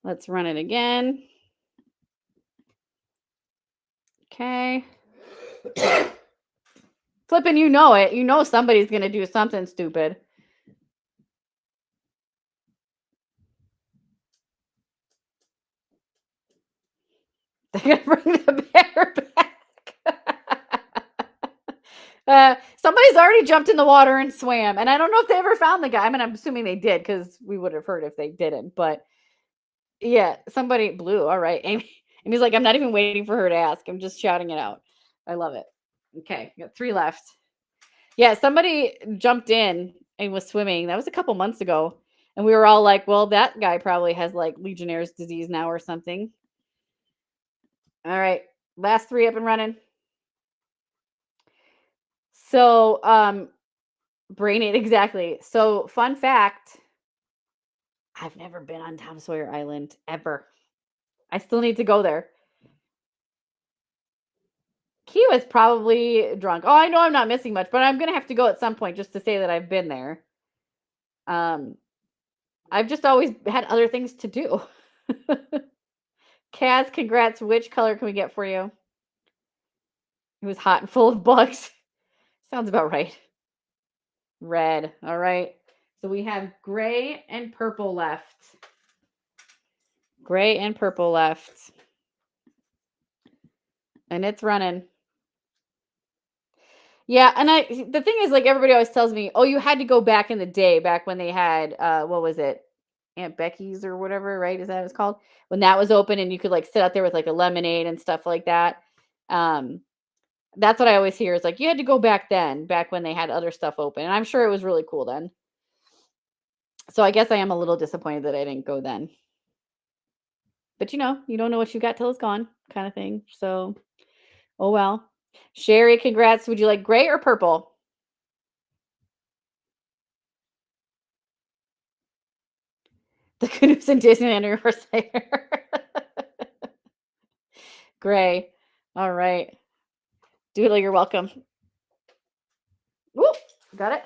Let's run it again. Okay. Flipping, you know it. You know somebody's going to do something stupid. They're going to bring the bear back. Somebody's already jumped in the water and swam. And I don't know if they ever found the guy. I mean, I'm assuming they did because we would have heard if they didn't. But yeah, somebody blue. All right. Amy's like, I'm not even waiting for her to ask. I'm just shouting it out. I love it. Okay, got 3 left. Yeah, somebody jumped in and was swimming. That was a couple months ago. And we were all like, well, that guy probably has like Legionnaire's disease now or something. All right, last 3 up and running. So, brain it exactly. So, fun fact, I've never been on Tom Sawyer Island ever. I still need to go there. He was probably drunk. Oh, I know I'm not missing much, but I'm going to have to go at some point just to say that I've been there. I've just always had other things to do. Kaz, congrats. Which color can we get for you? It was hot and full of bugs. Sounds about right. Red. All right. So we have gray and purple left. Gray and purple left. And it's running. Yeah, and the thing is, like, everybody always tells me, oh, you had to go back in the day, back when they had what was it? Aunt Becky's or whatever, right? Is that what it's called? When that was open and you could like sit out there with like a lemonade and stuff like that. That's what I always hear is like you had to go back then, back when they had other stuff open. And I'm sure it was really cool then. So I guess I am a little disappointed that I didn't go then. But you don't know what you got till it's gone, kind of thing. So, oh well. Sherry, congrats. Would you like gray or purple? The canoes in Disneyland are gray. All right. Doodle, you're welcome. Woo! Got it.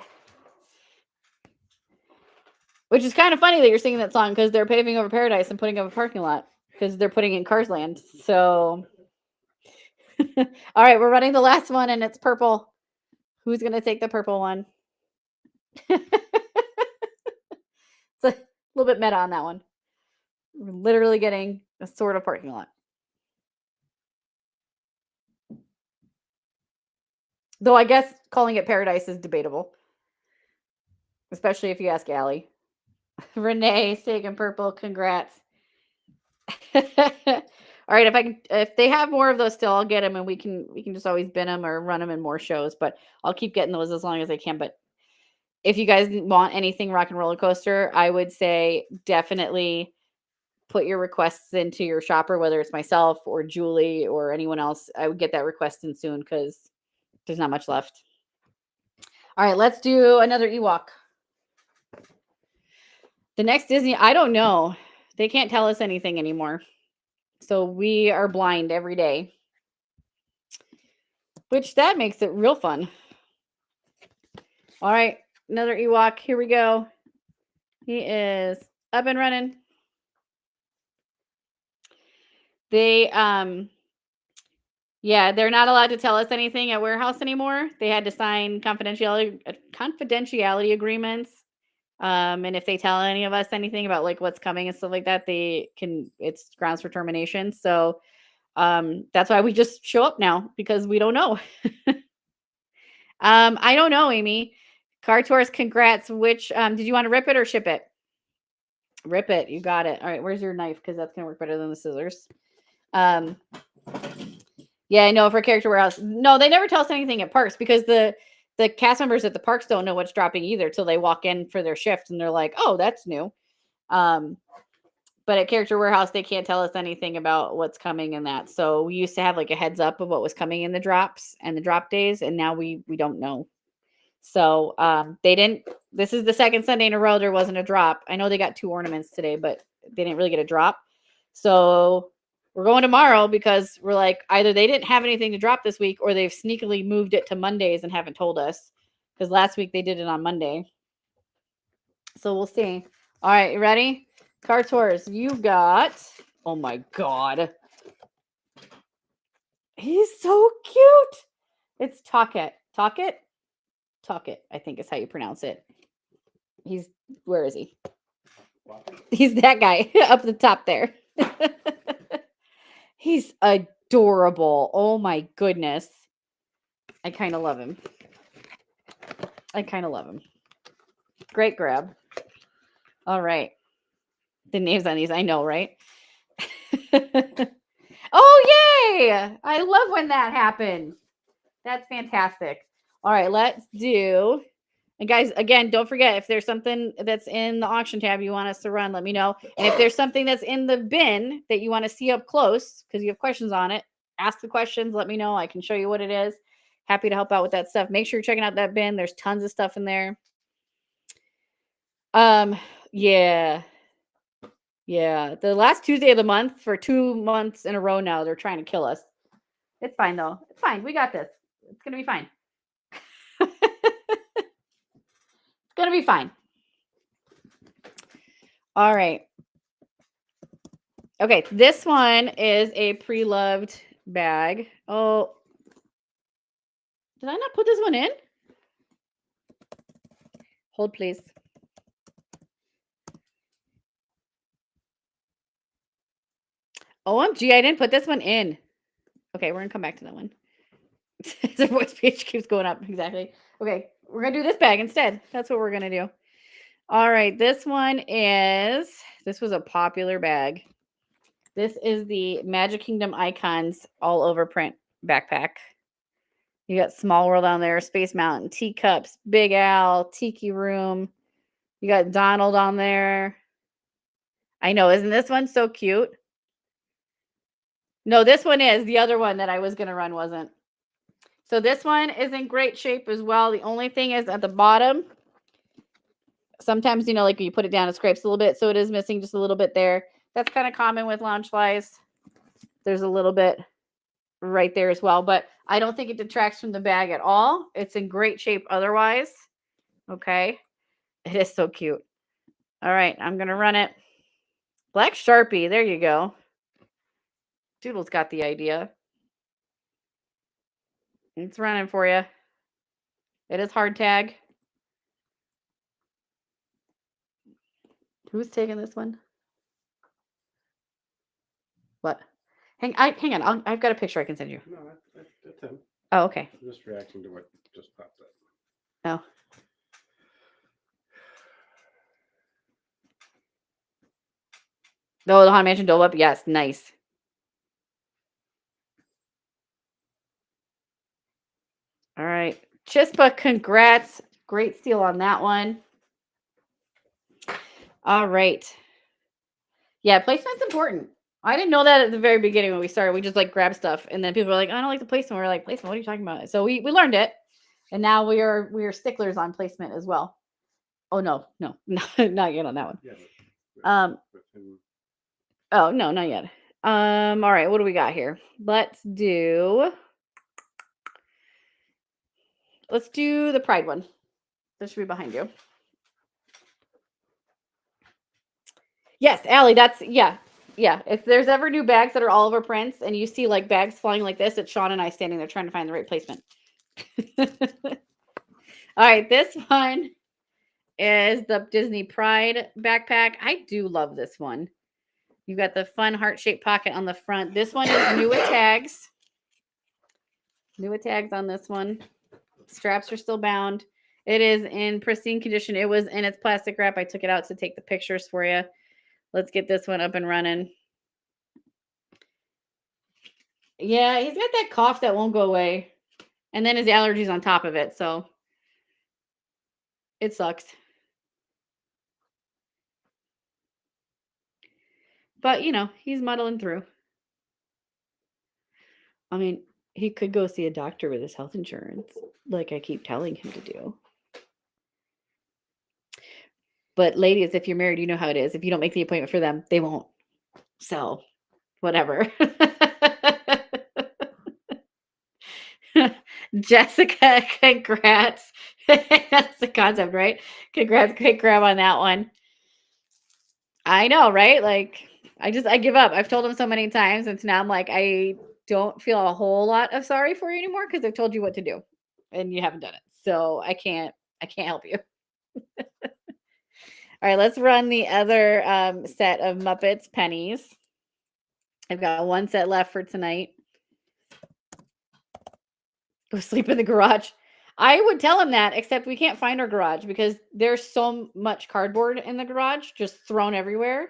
Which is kind of funny that you're singing that song because they're paving over Paradise and putting up a parking lot because they're putting in Cars Land. So, all right, we're running the last one and it's purple. Who's going to take the purple one? It's a little bit meta on that one. We're literally getting a sort of parking lot. Though I guess calling it Paradise is debatable, especially if you ask Allie. Renee, taking purple. Congrats. All right, if they have more of those still, I'll get them, and we can just always bin them or run them in more shows. But I'll keep getting those as long as I can. But if you guys want anything Rock and Roller Coaster, I would say definitely put your requests into your shopper, whether it's myself or Julie or anyone else. I would get that request in soon because there's not much left. All right, let's do another Ewok. The next Disney, I don't know. They can't tell us anything anymore. So we are blind every day. Which that makes it real fun. All right, another Ewok. Here we go. He is up and running. They yeah, they're not allowed to tell us anything at Warehouse anymore. They had to sign confidentiality agreements. And if they tell any of us anything about like what's coming and stuff like that, it's grounds for termination. So that's why we just show up now because we don't know. I don't know, Amy. Car Tours, congrats. Which did you want to rip it or ship it? Rip it. You got it. All right. Where's your knife? Because that's going to work better than the scissors. Yeah, I know for Character Warehouse. No, they never tell us anything at parks because the cast members at the parks don't know what's dropping either till they walk in for their shift and they're like, oh, that's new. But at Character Warehouse, they can't tell us anything about what's coming in that. So we used to have like a heads up of what was coming in the drops and the drop days, and now we don't know. So they didn't. This is the second Sunday in a row there wasn't a drop. I know they got 2 ornaments today, but they didn't really get a drop. So we're going tomorrow because we're like either they didn't have anything to drop this week or they've sneakily moved it to Mondays and haven't told us because last week they did it on Monday. So we'll see. All right, you ready? Car Tours, you got. Oh my God. He's so cute. It's Talkit. Talkit? Talkit, I think is how you pronounce it. Where is he? He's that guy up the top there. He's adorable. Oh my goodness. I kind of love him. Great grab. All right. The names on these, I know, right? Oh, yay! I love when that happens. That's fantastic. All right, let's do. And guys, again, don't forget if there's something that's in the auction tab you want us to run, let me know. And if there's something that's in the bin that you want to see up close because you have questions on it, ask the questions. Let me know. I can show you what it is. Happy to help out with that stuff. Make sure you're checking out that bin. There's tons of stuff in there. Yeah. The last Tuesday of the month for 2 months in a row now, they're trying to kill us. It's fine though. It's fine. We got this. It's gonna be fine. It's gonna be fine. All right. Okay, this one is a pre-loved bag. Oh, did I not put this one in? Hold, please. OMG, I didn't put this one in. Okay, we're gonna come back to that one. The voice page keeps going up. Exactly. Okay, we're gonna do this bag instead. That's what we're gonna do. All right, this was a popular bag. This is the Magic Kingdom Icons all over print backpack. You got Small World on there, Space Mountain, Teacups, Big Al, Tiki Room. You got Donald on there. I know, isn't this one so cute? No, this one is. The other one that I was going to run wasn't. So this one is in great shape as well. The only thing is at the bottom, sometimes, like you put it down, it scrapes a little bit. So it is missing just a little bit there. That's kind of common with Loungeflies. There's a little bit right there as well. But I don't think it detracts from the bag at all. It's in great shape otherwise. Okay. It is so cute. All right. I'm going to run it. Black Sharpie. There you go. Doodle's got the idea. It's running for you. It is hard tag. Who's taking this one? What? Hang on. I've got a picture I can send you. No, that's him. Oh, okay. I'm just reacting to what just popped up. Oh. Oh, the Haunted Mansion Dole Whip. Yes, nice. All right. Chispa, congrats. Great steal on that one. All right. Yeah, placement's important. I didn't know that at the very beginning when we started. We just grab stuff, and then people were like, "I don't like the placement." We're like, "Placement? What are you talking about?" So we learned it, and now we are sticklers on placement as well. Oh no, not yet on that one. Yeah, Oh no, not yet. All right, what do we got here? Let's do the Pride one. This should be behind you. Yes, Allie, yeah. If there's ever new bags that are all over prints and you see bags flying like this, it's Sean and I standing there trying to find the right placement. All right, this one is the Disney Pride backpack. I do love this one. You've got the fun heart-shaped pocket on the front. This one is Newa tags. Newa tags on this one. Straps are still bound. It is in pristine condition. It was in its plastic wrap. I took it out to take the pictures for you. Let's get this one up and running. Yeah, he's got that cough that won't go away. And then his allergies on top of it. So it sucks. But, he's muddling through. I mean, he could go see a doctor with his health insurance, like I keep telling him to do. But ladies, if you're married, you know how it is. If you don't make the appointment for them, they won't. So, whatever. Jessica, congrats. That's the concept, right? Congrats, great grab on that one. I know, right? Like, I give up. I've told him so many times, and now I'm like, I don't feel a whole lot of sorry for you anymore because I've told you what to do, and you haven't done it. So I can't help you. All right, let's run the other set of Muppets pennies. I've got one set left for tonight. Go sleep in the garage. I would tell him that, except we can't find our garage because there's so much cardboard in the garage just thrown everywhere.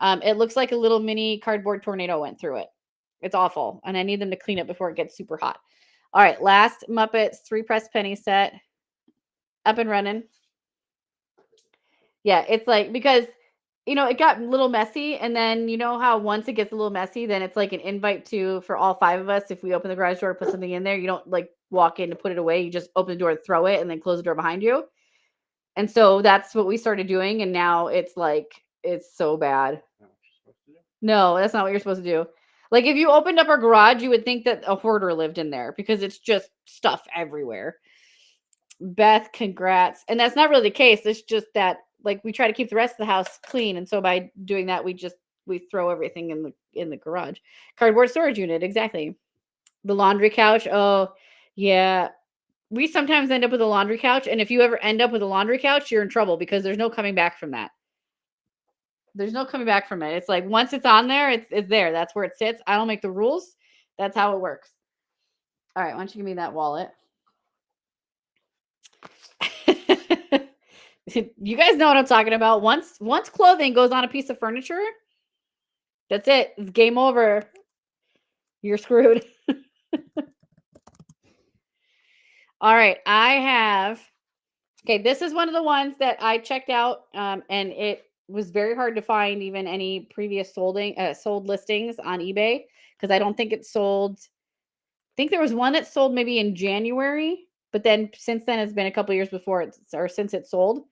It looks like a little mini cardboard tornado went through it. It's awful, and I need them to clean it before it gets super hot. All right, last Muppets 3 press penny set up and running. Yeah, it's like, because it got a little messy, and then how once it gets a little messy, then it's like an invite for all 5 of us. If we open the garage door to put something in there, you don't like walk in to put it away. You just open the door to throw it and then close the door behind you. And so that's what we started doing, and now it's like, it's so bad. No, that's not what you're supposed to do. Like, if you opened up our garage, you would think that a hoarder lived in there because it's just stuff everywhere. Beth, congrats. And that's not really the case. It's just that, like, we try to keep the rest of the house clean, and so by doing that, we throw everything in the garage. Cardboard storage unit, exactly. The laundry couch. Oh, yeah. We sometimes end up with a laundry couch, and if you ever end up with a laundry couch, you're in trouble because there's no coming back from that. There's no coming back from it. It's like, once it's on there, it's there. That's where it sits. I don't make the rules. That's how it works. All right, why don't you give me that wallet? You guys know what I'm talking about. Once clothing goes on a piece of furniture, that's it. It's game over. You're screwed. All right, okay, this is one of the ones that I checked out, and it was very hard to find even any previous sold listings on eBay, because I don't think it sold. I think there was one that sold maybe in January, but then since then it's been a couple years since it sold.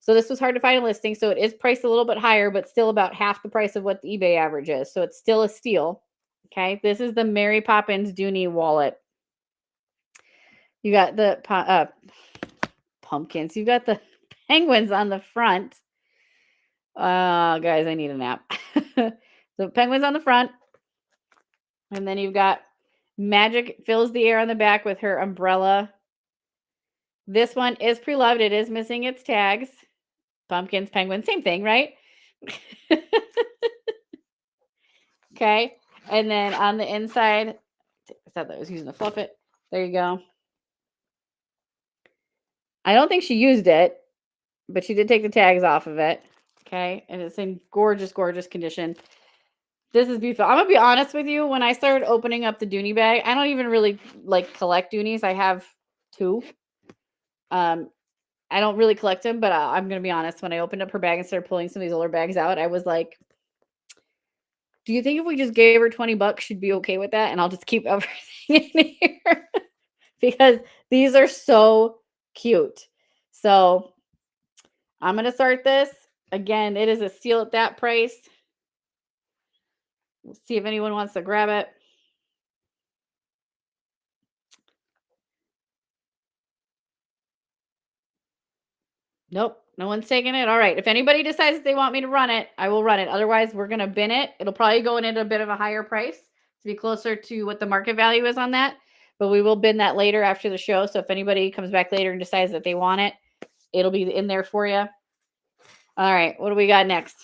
So this was hard to find a listing. So it is priced a little bit higher, but still about half the price of what the eBay average is. So it's still a steal. Okay, this is the Mary Poppins Dooney wallet. You got the pumpkins. You got the penguins on the front. Guys, I need a nap. So penguins on the front. And then you've got Magic fills the air on the back with her umbrella. This one is pre-loved. It is missing its tags. Pumpkins, penguins, same thing, right? Okay. And then on the inside, I thought that was using the fluff it. There you go. I don't think she used it, but she did take the tags off of it. Okay. And it's in gorgeous, gorgeous condition. This is beautiful. I'm going to be honest with you. When I started opening up the Dooney bag, I don't even really collect Doonies. I have 2. I don't really collect them, but I'm going to be honest. When I opened up her bag and started pulling some of these older bags out, I was like, do you think if we just gave her $20, she'd be okay with that? And I'll just keep everything in here because these are so cute. So I'm going to start this. Again, it is a steal at that price. We'll see if anyone wants to grab it. Nope, no one's taking it. All right. If anybody decides they want me to run it, I will run it. Otherwise, we're going to bin it. It'll probably go in at a bit of a higher price to be closer to what the market value is on that. But we will bin that later after the show. So if anybody comes back later and decides that they want it, it'll be in there for you. All right. What do we got next?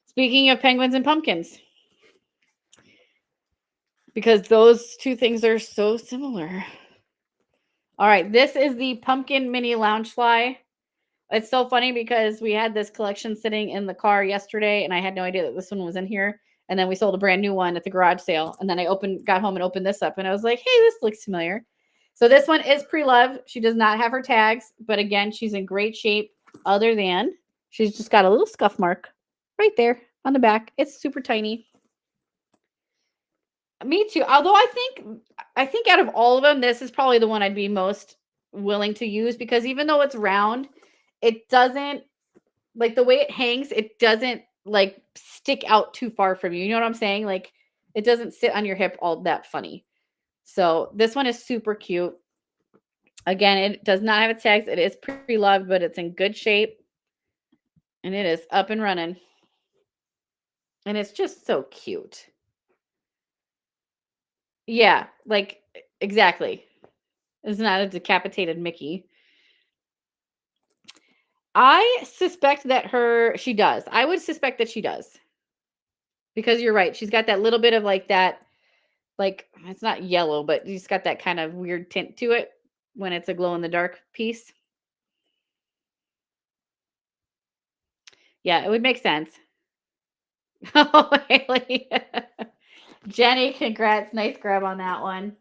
Speaking of penguins and pumpkins. Because those 2 things are so similar. All right. This is the Pumpkin Mini Loungefly. It's so funny because we had this collection sitting in the car yesterday, and I had no idea that this one was in here. And then we sold a brand new one at the garage sale. And then I got home and opened this up, and I was like, hey, this looks familiar. So this one is pre-loved. She does not have her tags, but again, she's in great shape other than she's just got a little scuff mark right there on the back. It's super tiny. Me too. Although I think out of all of them, this is probably the one I'd be most willing to use because even though it's round, it doesn't like the way it hangs, it doesn't like stick out too far from you. You know what I'm saying? Like it doesn't sit on your hip all that funny. So this one is super cute. Again, it does not have its tags. It is pre-loved, but it's in good shape. And it is up and running. And it's just so cute. Yeah, like exactly. It's not a decapitated Mickey. I suspect that she does. I would suspect that she does. Because you're right. She's got that little bit of like that, like it's not yellow, but she's got that kind of weird tint to it when it's a glow in the dark piece. Yeah, it would make sense. Oh, Haley. Jenny, congrats. Nice grab on that one.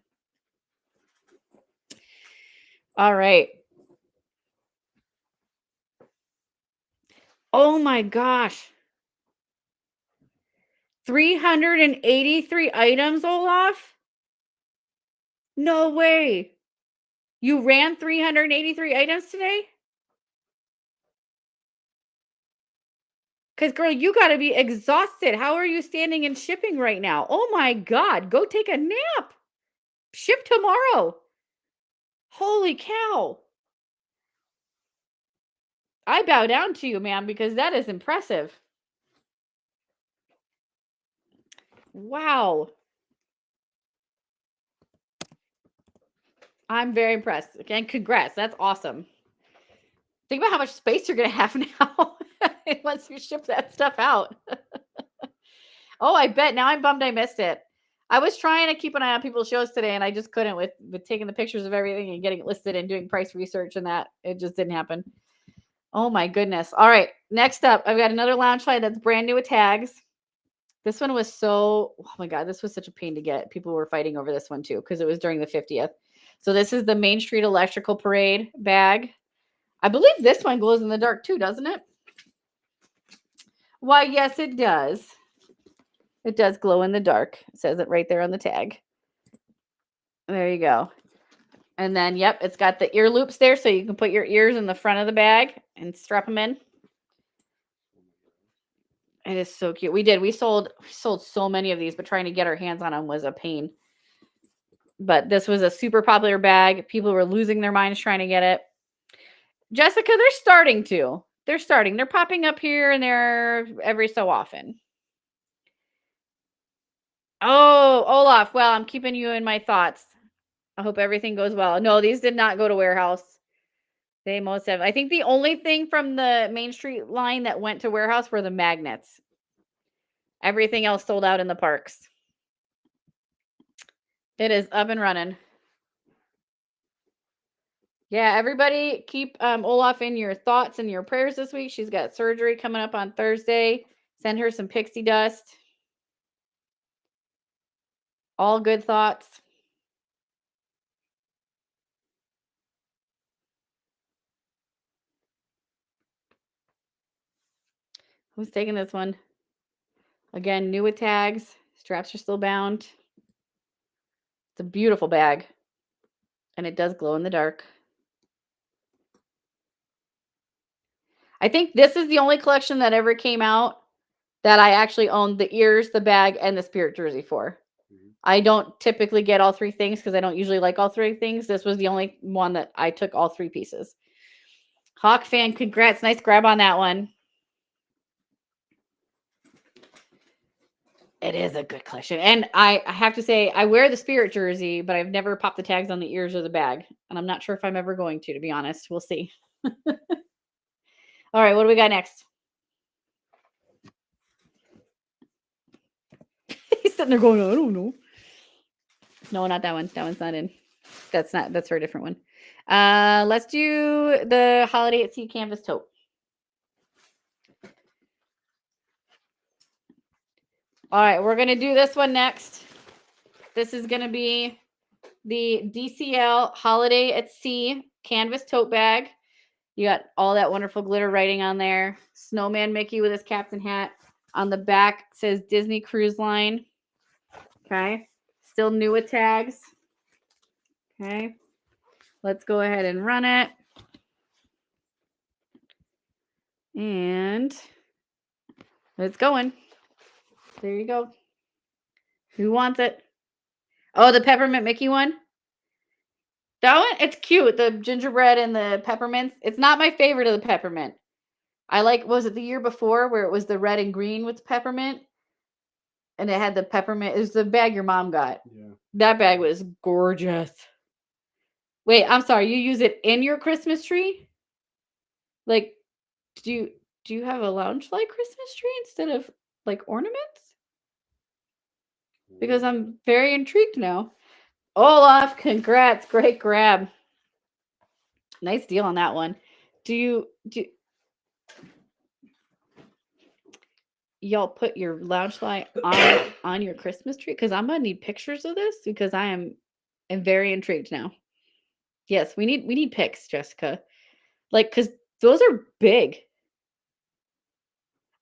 All right. Oh my gosh. 383 items, Olaf? No way. You ran 383 items today? Because, girl, you got to be exhausted. How are you standing and shipping right now? Oh my God. Go take a nap. Ship tomorrow. Holy cow. I bow down to you, ma'am, because that is impressive. Wow. I'm very impressed. Again, congrats. That's awesome. Think about how much space you're going to have now once you ship that stuff out. Oh, I bet. Now I'm bummed I missed it. I was trying to keep an eye on people's shows today, and I just couldn't with taking the pictures of everything and getting it listed and doing price research and that. It just didn't happen. Oh, my goodness. All right. Next up, I've got another Loungefly that's brand new with tags. This one was oh my God, this was such a pain to get. People were fighting over this one too because it was during the 50th. So this is the Main Street Electrical Parade bag. I believe this one glows in the dark too, doesn't it? Why, yes, it does. It does glow in the dark. It says it right there on the tag. There you go. And then, yep, it's got the ear loops there so you can put your ears in the front of the bag and strap them in. It is so cute. We sold so many of these, but trying to get our hands on them was a pain. But this was a super popular bag. People were losing their minds trying to get it. Jessica, they're starting to. They're popping up here and there every so often. Oh, Olaf. Well, I'm keeping you in my thoughts. I hope everything goes well. No, these did not go to warehouse. They most have. I think the only thing from the Main Street line that went to warehouse were the magnets. Everything else sold out in the parks. It is up and running. Yeah, everybody keep Olaf in your thoughts and your prayers this week. She's got surgery coming up on Thursday. Send her some pixie dust. All good thoughts. Who's taking this one? Again, new with tags. Straps are still bound. It's a beautiful bag. And it does glow in the dark. I think this is the only collection that ever came out that I actually owned the ears, the bag, and the spirit jersey for. I don't typically get all three things because I don't usually like all three things. This was the only one that I took all three pieces. Hawk fan, congrats. Nice grab on that one. It is a good collection. And I have to say, I wear the spirit jersey, but I've never popped the tags on the ears or the bag. And I'm not sure if I'm ever going to be honest. We'll see. All right, what do we got next? He's sitting there going, I don't know. No, not that one. That one's not in. That's for a different one. Let's do the Holiday at Sea canvas taupe. All right, we're going to do this one next. This is going to be the DCL Holiday at Sea canvas tote bag. You got all that wonderful glitter writing on there. Snowman Mickey with his captain hat. On the back says Disney Cruise Line. Okay. Still new with tags. Okay. Let's go ahead and run it. And it's going. There you go. Who wants it? Oh, the Peppermint Mickey one? That one, it's cute. The gingerbread and the peppermints. It's not my favorite of the peppermint. I like, was it the year before where it was the red and green with the peppermint? And it had the peppermint. It was the bag your mom got. Yeah. That bag was gorgeous. Wait, I'm sorry. You use it in your Christmas tree? Like, do you have a Loungefly Christmas tree instead of like ornaments? Because I'm very intrigued now. Olaf, congrats. Great grab. Nice deal on that one. Do y'all put your Loungefly on your Christmas tree? Because I'm gonna need pictures of this because I am very intrigued now. Yes, we need pics, Jessica. Like, because those are big.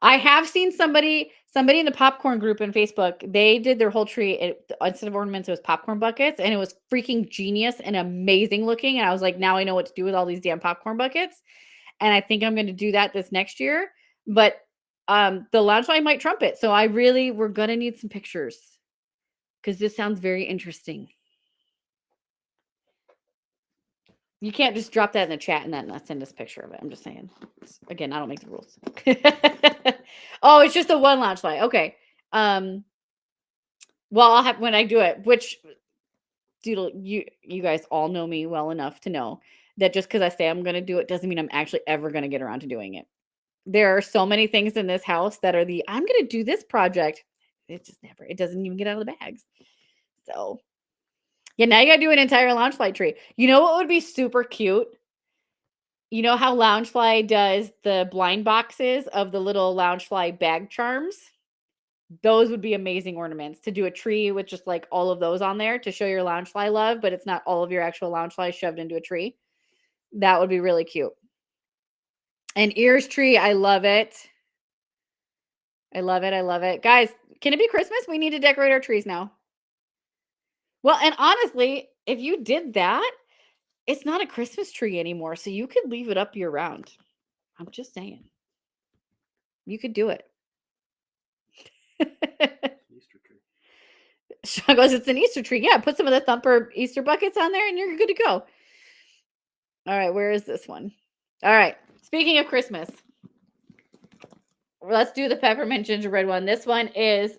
I have seen somebody in the popcorn group in Facebook. They did their whole tree. Instead of ornaments, it was popcorn buckets, and it was freaking genius and amazing looking. And I was like, now I know what to do with all these damn popcorn buckets. And I think I'm going to do that this next year. But the Loungefly might trump it. So we're going to need some pictures because this sounds very interesting. You can't just drop that in the chat and then send us a picture of it. I'm just saying. Again, I don't make the rules. Oh, it's just the one Loungefly. Okay. Well, I'll have when I do it, which Doodle, you guys all know me well enough to know that just because I say I'm going to do it doesn't mean I'm actually ever going to get around to doing it. There are so many things in this house that are I'm going to do this project. It doesn't even get out of the bags. So yeah, now you got to do an entire Loungefly tree. You know what would be super cute? You know how Loungefly does the blind boxes of the little Loungefly bag charms? Those would be amazing ornaments to do a tree with just like all of those on there to show your Loungefly love, but it's not all of your actual Loungefly shoved into a tree. That would be really cute. And Ears tree, I love it. I love it. I love it. Guys, can it be Christmas? We need to decorate our trees now. Well, and honestly, if you did that, it's not a Christmas tree anymore, so you could leave it up year round. I'm just saying. You could do it. Easter tree. Sean goes, it's an Easter tree. Yeah, put some of the Thumper Easter buckets on there and you're good to go. All right, where is this one? All right, speaking of Christmas, let's do the peppermint gingerbread one. This one is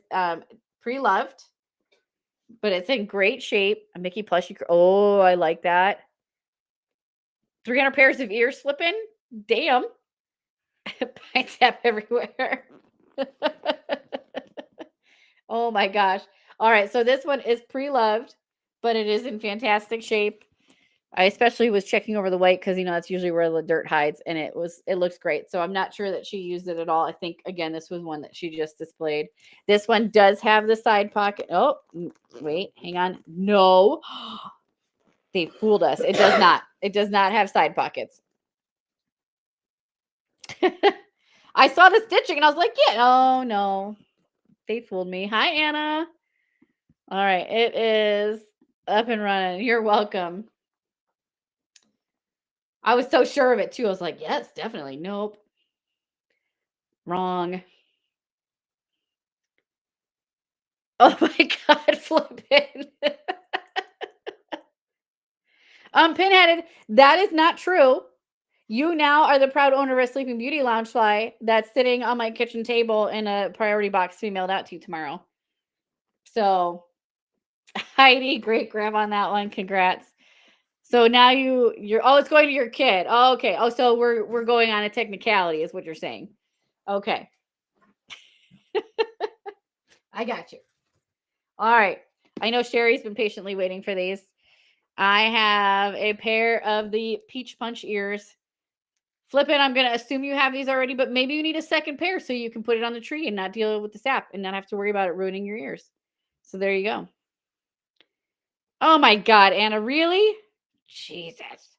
pre-loved, but it's in great shape. A Mickey plushie. Oh, I like that. 300 pairs of ears slipping. Damn. Pine sap everywhere. Oh my gosh. All right. So this one is pre-loved, but it is in fantastic shape. I especially was checking over the white because, that's usually where the dirt hides, and it looks great. So I'm not sure that she used it at all. I think, again, this was one that she just displayed. This one does have the side pocket. Oh, wait, hang on. No, they fooled us. It does not. It does not have side pockets. I saw the stitching and I was like, yeah, oh no, they fooled me. Hi, Anna. All right, it is up and running. You're welcome. I was so sure of it too. I was like, yes, definitely. Nope. Wrong. Oh my God, flipping. Pinheaded, that is not true. You now are the proud owner of Sleeping Beauty Loungefly that's sitting on my kitchen table in a priority box to be mailed out to you tomorrow. So, Heidi, great grab on that one. Congrats. So now you're it's going to your kid. Oh, okay. Oh, so we're going on a technicality is what you're saying. Okay. I got you. All right. I know Sherry's been patiently waiting for these. I have a pair of the Peach Punch ears. Flippin', I'm going to assume you have these already, but maybe you need a second pair so you can put it on the tree and not deal with the sap and not have to worry about it ruining your ears. So there you go. Oh my God, Anna, really? Jesus.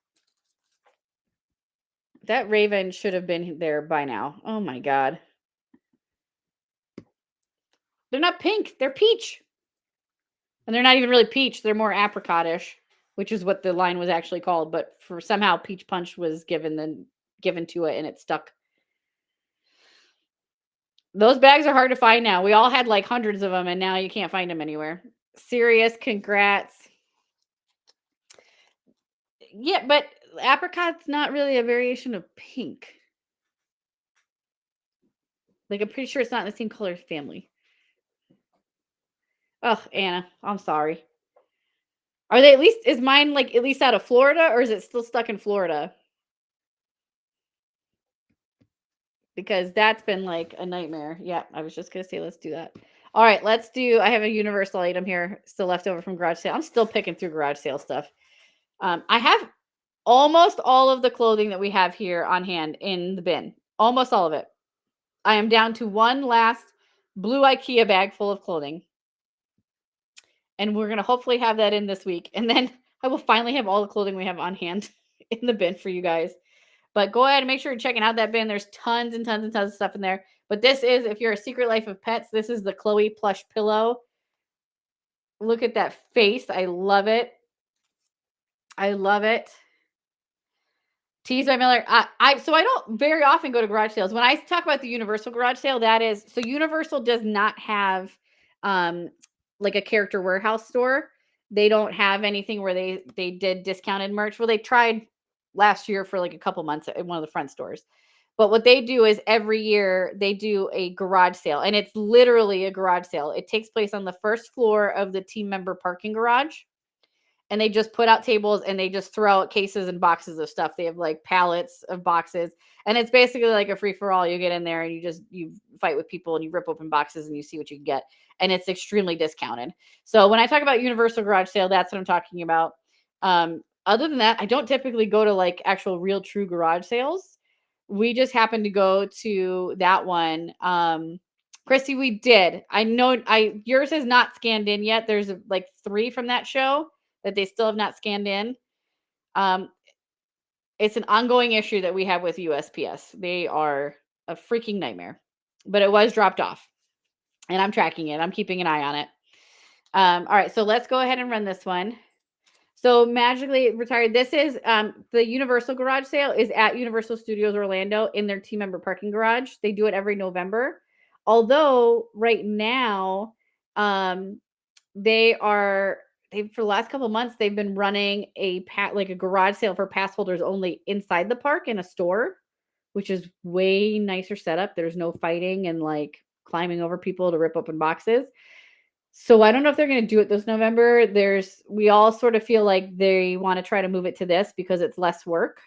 That raven should have been there by now. Oh my God. They're not pink. They're peach. And they're not even really peach. They're more apricot-ish, which is what the line was actually called. But for somehow Peach Punch was given to it and it stuck. Those bags are hard to find now. We all had like hundreds of them and now you can't find them anywhere. Serious, congrats. Yeah, but apricot's not really a variation of pink. Like, I'm pretty sure it's not in the same color family. Oh, Anna, I'm sorry. Are they is mine like at least out of Florida or is it still stuck in Florida? Because that's been like a nightmare. Yeah, I was just going to say, let's do that. All right, I have a universal item here still left over from garage sale. I'm still picking through garage sale stuff. I have almost all of the clothing that we have here on hand in the bin. Almost all of it. I am down to one last blue IKEA bag full of clothing. And we're going to hopefully have that in this week. And then I will finally have all the clothing we have on hand in the bin for you guys. But go ahead and make sure you're checking out that bin. There's tons and tons and tons of stuff in there. But this is, if you're a Secret Life of Pets, this is the Chloe plush pillow. Look at that face. I love it. I love it. Teased by Miller. So I don't very often go to garage sales. When I talk about the Universal garage sale, that is, so Universal does not have like a Character Warehouse store. They don't have anything where they did discounted merch. Well, they tried last year for like a couple months at one of the front stores. But what they do is every year they do a garage sale, and it's literally a garage sale. It takes place on the first floor of the team member parking garage. And they just put out tables and they just throw out cases and boxes of stuff. They have like pallets of boxes. And it's basically like a free-for-all. You get in there and you fight with people and you rip open boxes and you see what you can get. And it's extremely discounted. So when I talk about Universal Garage Sale, that's what I'm talking about. Other than that, I don't typically go to like actual real true garage sales. We just happened to go to that one. Christy, we did. I know yours is not scanned in yet. There's like 3 from that show that they still have not scanned in. It's an ongoing issue that we have with USPS. They are a freaking nightmare, but it was dropped off and I'm tracking it. I'm keeping an eye on it. All right, so let's go ahead and run this one. So Magically Retired. This is the Universal garage sale is at Universal Studios Orlando in their team member parking garage. They do it every November. Although right now, for the last couple of months, they've been running a garage sale for pass holders only inside the park in a store, which is way nicer setup. There's no fighting and like climbing over people to rip open boxes. So I don't know if they're going to do it this November. We all sort of feel like they want to try to move it to this because it's less work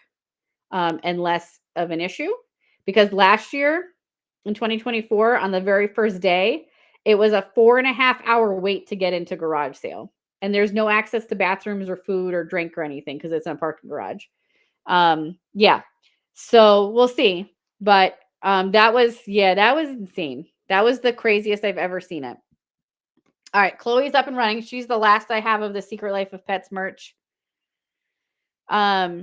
and less of an issue. Because last year in 2024, on the very first day, it was a 4.5-hour wait to get into garage sale. And there's no access to bathrooms or food or drink or anything because it's in a parking garage. Yeah. So we'll see. But that was insane. That was the craziest I've ever seen it. All right. Chloe's up and running. She's the last I have of the Secret Life of Pets merch. Yeah,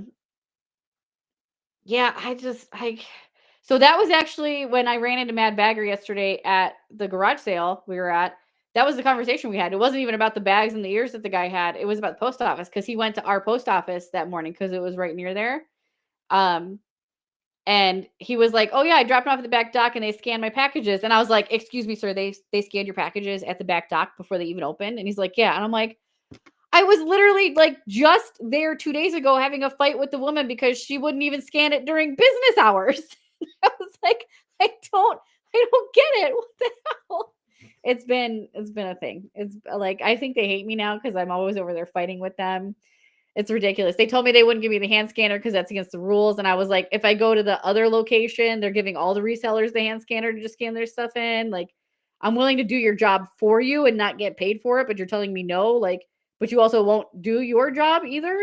so that was actually when I ran into Mad Bagger yesterday at the garage sale we were at. That was the conversation we had. It wasn't even about the bags and the ears that the guy had. It was about the post office because he went to our post office that morning because it was right near there. And he was like, "Oh yeah, I dropped them off at the back dock and they scanned my packages." And I was like, "Excuse me, sir, they scanned your packages at the back dock before they even opened?" And he's like, "Yeah." And I'm like, I was literally like just there 2 days ago having a fight with the woman because she wouldn't even scan it during business hours. I was like, I don't get it. What the hell? It's been a thing. It's like, I think they hate me now because I'm always over there fighting with them. It's ridiculous. They told me they wouldn't give me the hand scanner because that's against the rules. And I was like, if I go to the other location, they're giving all the resellers the hand scanner to just scan their stuff in. Like, I'm willing to do your job for you and not get paid for it, but you're telling me no. Like, but you also won't do your job either.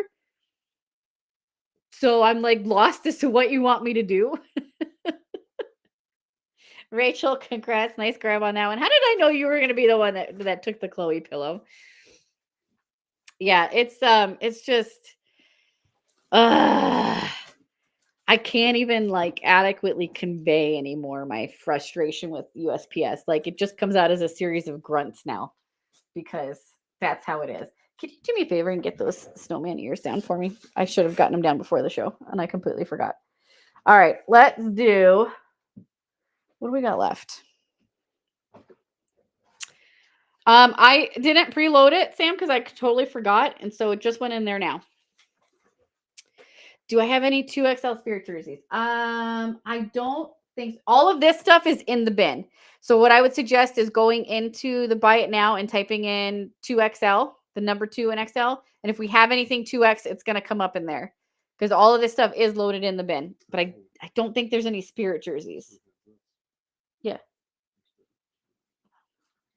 So I'm like lost as to what you want me to do. Rachel, congrats. Nice grab on that one. How did I know you were going to be the one that took the Chloe pillow? Yeah, it's just I can't even like adequately convey anymore my frustration with USPS. Like it just comes out as a series of grunts now because that's how it is. Can you do me a favor and get those snowman ears down for me? I should have gotten them down before the show and I completely forgot. All right, let's do, what do we got left? I didn't preload it, Sam, because I totally forgot. And so it just went in there now. Do I have any 2XL Spirit jerseys? I don't think all of this stuff is in the bin. So what I would suggest is going into the Buy It Now and typing in 2XL, the number 2 in XL. And if we have anything 2X, it's going to come up in there because all of this stuff is loaded in the bin. But I don't think there's any Spirit jerseys. Yeah.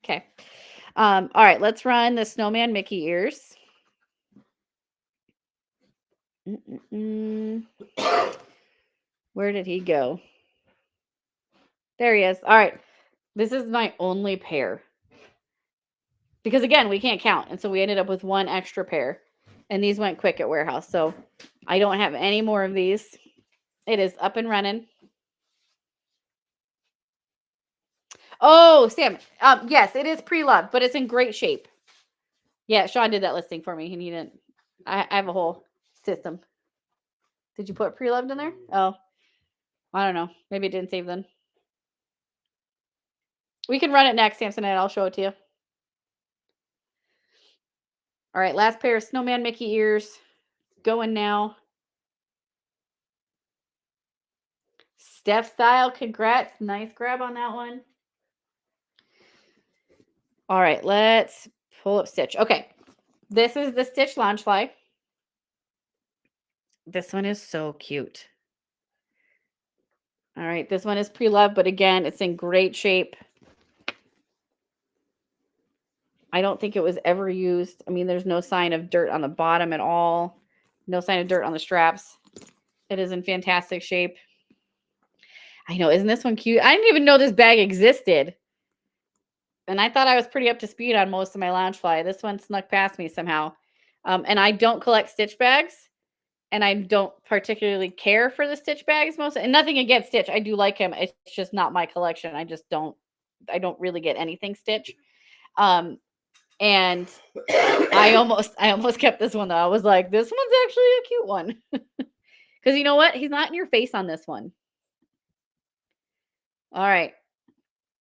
Okay. All right, let's run the Snowman Mickey ears. Where did he go? There he is. All right. This is my only pair. Because again, we can't count. And so we ended up with one extra pair. And these went quick at warehouse. So I don't have any more of these. It is up and running. Oh, Sam. Yes, it is pre-loved, but it's in great shape. Yeah, Sean did that listing for me and he didn't. I have a whole system. Did you put pre-loved in there? Oh, I don't know. Maybe it didn't save then. We can run it next, Samsonette. I'll show it to you. All right, last pair of Snowman Mickey ears going now. Steph Style, congrats. Nice grab on that one. All right, let's pull up Stitch. Okay, this is the Stitch Loungefly. This one is so cute. All right, this one is pre-loved, but again, it's in great shape. I don't think it was ever used. I mean, there's no sign of dirt on the bottom at all. No sign of dirt on the straps. It is in fantastic shape. I know, isn't this one cute? I didn't even know this bag existed. And I thought I was pretty up to speed on most of my Loungefly. This one snuck past me somehow. And I don't collect Stitch bags. And I don't particularly care for the Stitch bags most. And nothing against Stitch. I do like him. It's just not my collection. I don't really get anything Stitch. And I almost kept this one though. I was like, this one's actually a cute one. Because you know what? He's not in your face on this one. All right.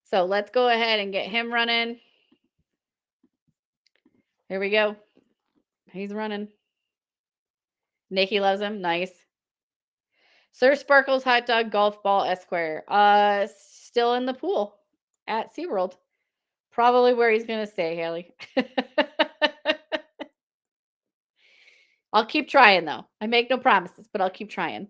So let's go ahead and get him running. Here we go. He's running. Nikki loves him. Nice. Sir Sparkles Hot Dog Golf Ball Esquire. Still in the pool at SeaWorld. Probably where he's going to stay, Haley. I'll keep trying, though. I make no promises, but I'll keep trying.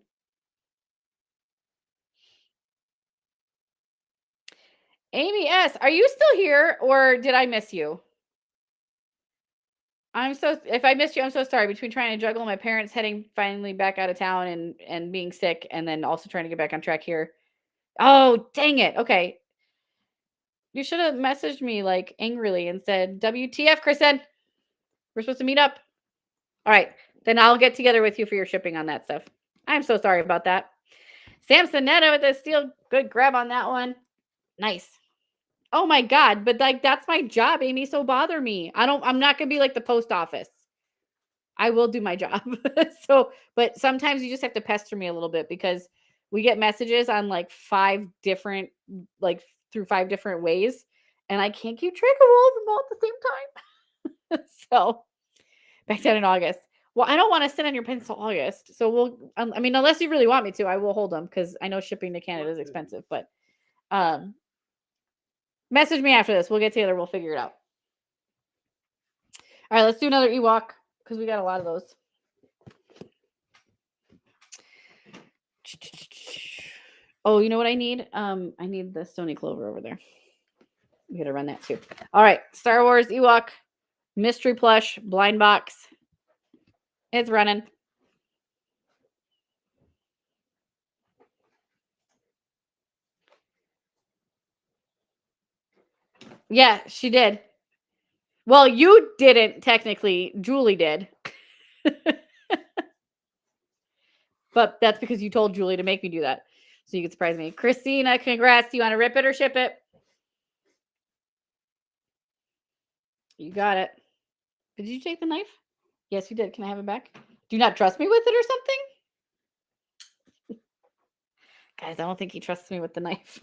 Amy S., are you still here or did I miss you? If I missed you, I'm so sorry. Between trying to juggle my parents heading finally back out of town and being sick and then also trying to get back on track here. Oh, dang it. Okay. You should have messaged me like angrily and said, WTF, Kristen? We're supposed to meet up. All right. Then I'll get together with you for your shipping on that stuff. I'm so sorry about that. Samsonetta with a steel. Good grab on that one. Nice. Oh my God. But like, that's my job, Amy. So bother me. I'm not going to be like the post office. I will do my job. But sometimes you just have to pester me a little bit because we get messages on like 5 different ways. And I can't keep track of all of them all at the same time. So back down in August. Well, I don't want to sit on your pins till August. So unless you really want me to, I will hold them because I know shipping to Canada is expensive. But message me after this. We'll get together. We'll figure it out. All right, let's do another Ewok because we got a lot of those. Oh, you know what I need? I need the Stony Clover over there. We got to run that too. All right, Star Wars Ewok. Mystery plush, blind box. It's running. Yeah, she did. Well, you didn't technically. Julie did. But that's because you told Julie to make me do that. So you could surprise me. Christina, congrats. Do you want to rip it or ship it? You got it. Did you take the knife? Yes, you did. Can I have it back? Do you not trust me with it or something? Guys, I don't think he trusts me with the knife.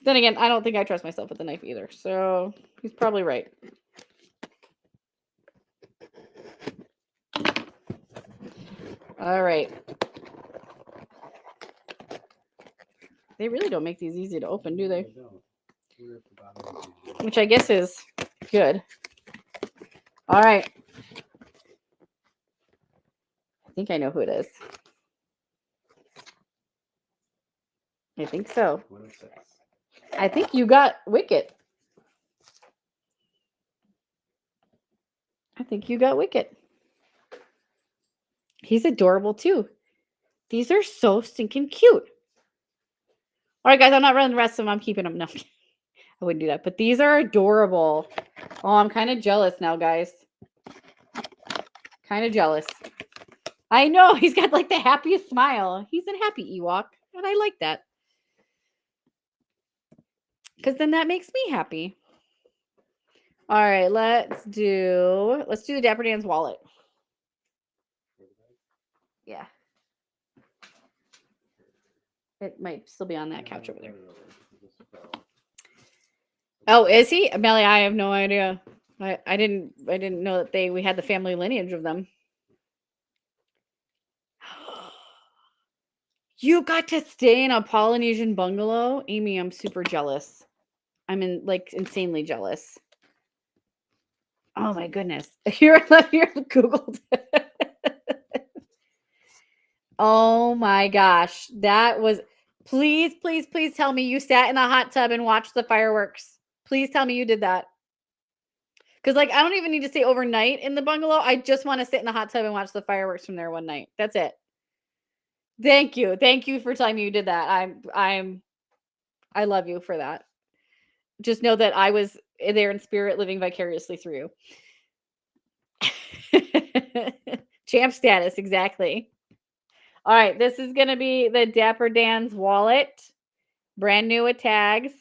Then again, I don't think I trust myself with the knife either. So he's probably right. All right. They really don't make these easy to open, do they? Which I guess is good. All right. I think I know who it is. I think so. I think you got Wicket. I think you got Wicket. He's adorable too. These are so stinking cute. All right, guys, I'm not running the rest of them. I'm keeping them. No, I wouldn't do that. But these are adorable. Oh, I'm kind of jealous now, guys. Kind of jealous. I know. He's got like the happiest smile. He's a happy Ewok. And I like that. Because then that makes me happy. All right, let's do the Dapper Dan's wallet. Yeah. It might still be on that couch over there. Oh, is he? Melly, I have no idea. I didn't know that we had the family lineage of them. You got to stay in a Polynesian bungalow? Amy, I'm super jealous. I'm insanely jealous. Oh my goodness. You're Googled. Oh my gosh. That was please tell me you sat in the hot tub and watched the fireworks. Please tell me you did that. Because I don't even need to stay overnight in the bungalow. I just want to sit in the hot tub and watch the fireworks from there one night. That's it. Thank you. Thank you for telling me you did that. I love you for that. Just know that I was there in spirit living vicariously through you. Champ status, exactly. All right, this is going to be the Dapper Dan's wallet. Brand new with tags.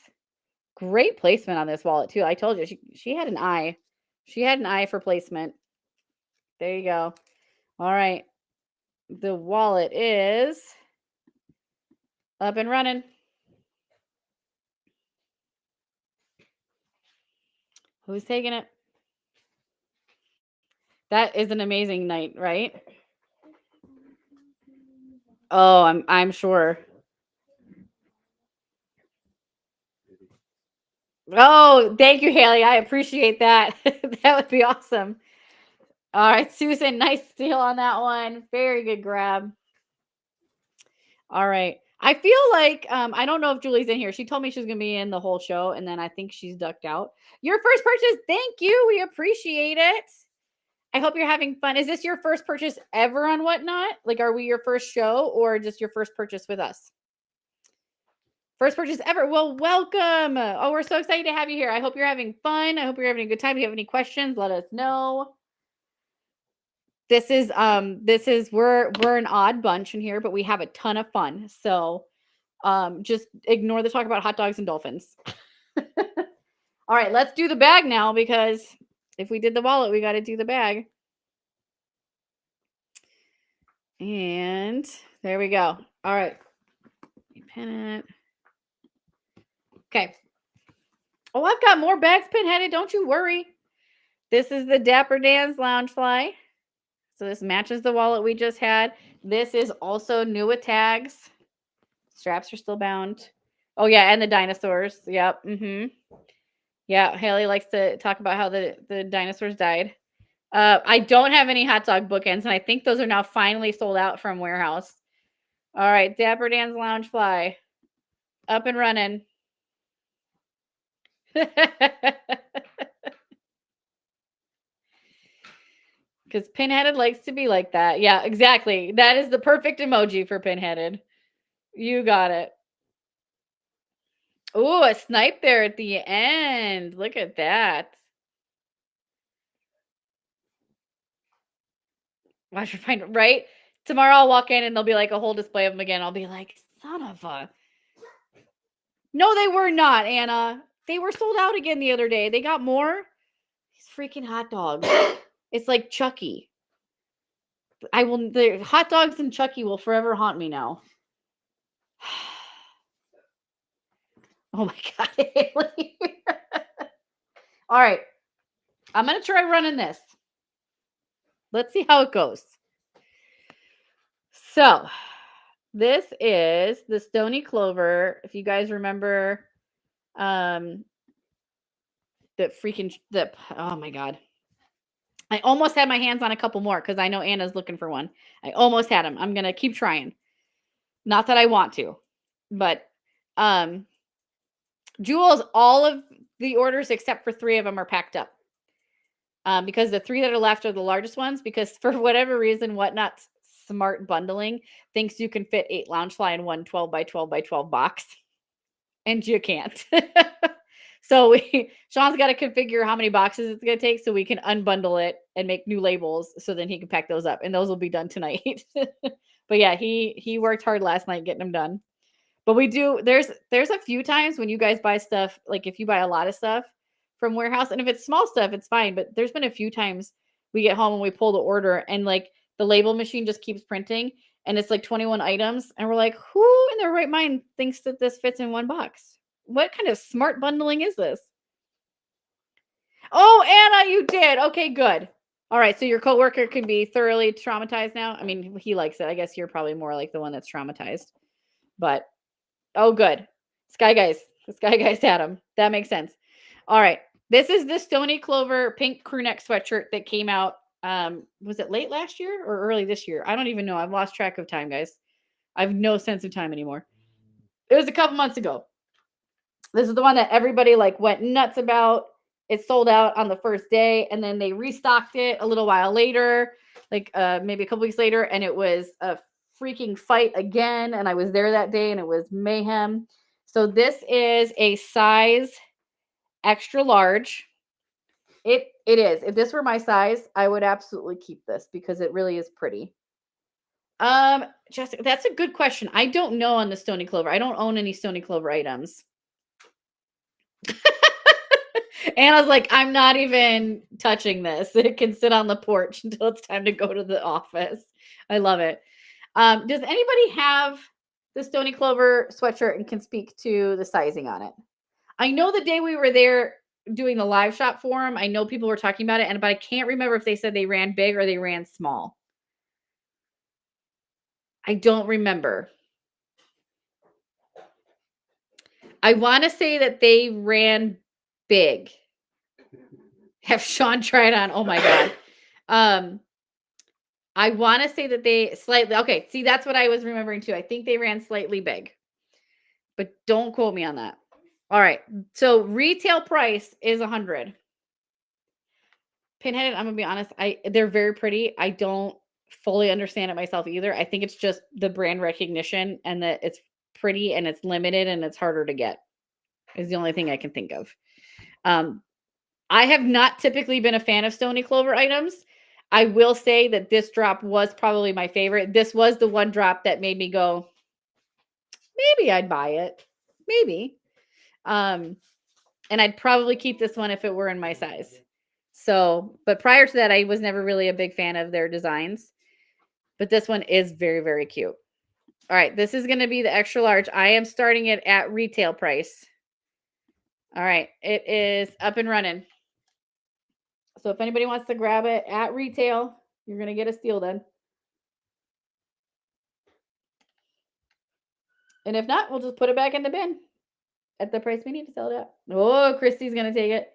Great placement on this wallet, too. I told you, she had an eye. She had an eye for placement. There you go. All right. The wallet is up and running. Who's taking it? That is an amazing night, right? Oh, I'm sure. Oh, thank you, Haley. I appreciate that. That would be awesome. All right, Susan, nice steal on that one. Very good grab. All right. I feel like I don't know if Julie's in here. She told me she's going to be in the whole show, and then I think she's ducked out. Your first purchase, thank you. We appreciate it. I hope you're having fun. Is this your first purchase ever on Whatnot? Are we your first show or just your first purchase with us? First purchase ever. Well, welcome. Oh, we're so excited to have you here. I hope you're having fun. I hope you're having a good time. If you have any questions, let us know. This is we're an odd bunch in here, but we have a ton of fun. So just ignore the talk about hot dogs and dolphins. All right, let's do the bag now, because if we did the wallet, we got to do the bag. And there we go. All right. Pin it. Okay. Oh, I've got more bags pinheaded. Don't you worry. This is the Dapper Dan's Loungefly. So this matches the wallet we just had. This is also new with tags. Straps are still bound. Oh, yeah, and the dinosaurs. Yep. Yeah, Haley likes to talk about how the dinosaurs died. I don't have any hot dog bookends, and I think those are now finally sold out from Warehouse. All right, Dapper Dan's Loungefly. Up and running. Because pinheaded likes to be like that. Yeah, exactly. That is the perfect emoji for pinheaded. You got it. Ooh, a snipe there at the end. Look at that. Watch her find right. Tomorrow I'll walk in and there'll be like a whole display of them again. I'll be like, son of a. No, they were not, Anna. They were sold out again the other day. They got more. These freaking hot dogs. It's like Chucky. The hot dogs and Chucky will forever haunt me now. Oh my God. All right. I'm going to try running this. Let's see how it goes. So, this is the Stony Clover. If you guys remember, oh my God. I almost had my hands on a couple more because I know Anna's looking for one. I almost had them. I'm going to keep trying. Not that I want to, but Jules, all of the orders except for 3 of them are packed up. Because the 3 that are left are the largest ones, because for whatever reason, Whatnot Smart Bundling thinks you can fit 8 Loungefly in one 12 by 12 by 12 box. And you can't. So Sean's got to configure how many boxes it's going to take so we can unbundle it and make new labels so then he can pack those up. And those will be done tonight. But yeah, he worked hard last night getting them done. But we do, there's a few times when you guys buy stuff, like if you buy a lot of stuff from warehouse, and if it's small stuff, it's fine. But there's been a few times we get home and we pull the order and like the label machine just keeps printing and it's like 21 items. And we're like, who in their right mind thinks that this fits in one box? What kind of smart bundling is this? Oh, Anna, you did. Okay, good. All right. So your coworker can be thoroughly traumatized now. I mean, he likes it. I guess you're probably more like the one that's traumatized. But, oh, good. Sky Guys. The Sky Guys had him. That makes sense. All right. This is the Stony Clover pink crew neck sweatshirt that came out. Was it late last year or early this year? I don't even know. I've lost track of time, guys. I have no sense of time anymore. It was a couple months ago. This is the one that everybody like went nuts about. It sold out on the first day, and then they restocked it a little while later, like maybe a couple weeks later, and it was a freaking fight again. And I was there that day, and it was mayhem. So this is a size extra large. It is. If this were my size, I would absolutely keep this because it really is pretty. Jessica, that's a good question. I don't know on the Stony Clover. I don't own any Stony Clover items. Anna's like, I'm not even touching this. It can sit on the porch until it's time to go to the office. I love it. Does anybody have the Stony Clover sweatshirt and can speak to the sizing on it? I know the day we were there doing the live shop forum, I know people were talking about it, but I can't remember if they said they ran big or they ran small. I don't remember. I want to say that they ran big. Have Sean try it on. Oh my God. I want to say that they slightly, okay. See, that's what I was remembering too. I think they ran slightly big, but don't quote me on that. All right. So retail price is $100. Pinheaded, I'm gonna be honest. They're very pretty. I don't fully understand it myself either. I think it's just the brand recognition and that it's pretty and it's limited and it's harder to get is the only thing I can think of. I have not typically been a fan of Stony Clover items. I will say that this drop was probably my favorite. This was the one drop that made me go, maybe I'd buy it. Maybe. And I'd probably keep this one if it were in my size. So, but prior to that, I was never really a big fan of their designs. But this one is very, very cute. All right, this is going to be the extra large. I am starting it at retail price. All right, it is up and running. So if anybody wants to grab it at retail, you're going to get a steal then. And if not, we'll just put it back in the bin at the price we need to sell it at. Oh, Christy's going to take it.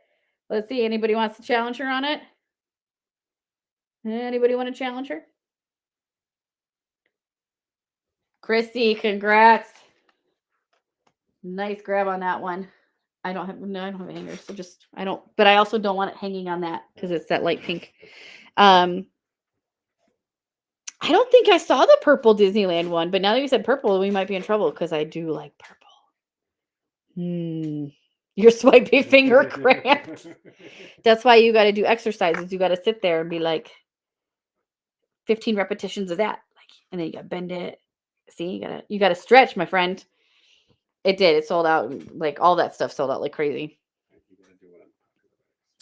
Let's see. Anybody wants to challenge her on it? Anybody want to challenge her? Christy, congrats. Nice grab on that one. I don't have a hanger, so just but I also don't want it hanging on that because it's that light pink. I don't think I saw the purple Disneyland one, but now that you said purple, we might be in trouble because I do like purple. Your swipey finger cramps. That's why you got to do exercises. You got to sit there and be like 15 repetitions of that, and then you got to bend it. See, you got to stretch, my friend. It did. It sold out. Like all that stuff sold out like crazy.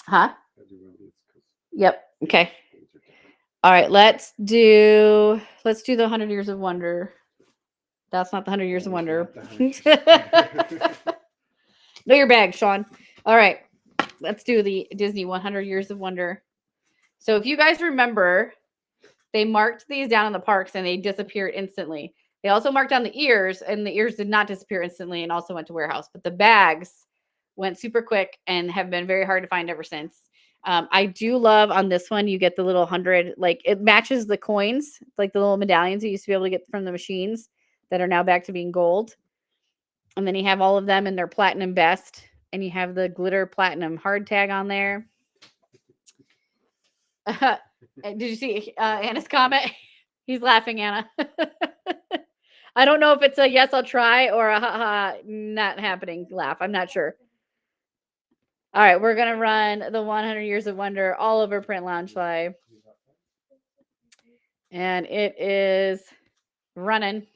Huh? Yep. Okay. All right. Let's do the 100 Years of Wonder. That's not the 100 Years of Wonder. Know your bag, Sean. All right. Let's do the Disney 100 Years of Wonder. So if you guys remember, they marked these down in the parks and they disappeared instantly. They also marked down the ears, and the ears did not disappear instantly and also went to warehouse. But the bags went super quick and have been very hard to find ever since. I do love on this one, you get the little 100, like it matches the coins, like the little medallions you used to be able to get from the machines that are now back to being gold. And then you have all of them in their platinum best, and you have the glitter platinum hard tag on there. Did you see Anna's comment? He's laughing, Anna. I don't know if it's a yes, I'll try, or a haha, not happening laugh. I'm not sure. All right, we're going to run the 100 Years of Wonder all over Print Loungefly. And it is running.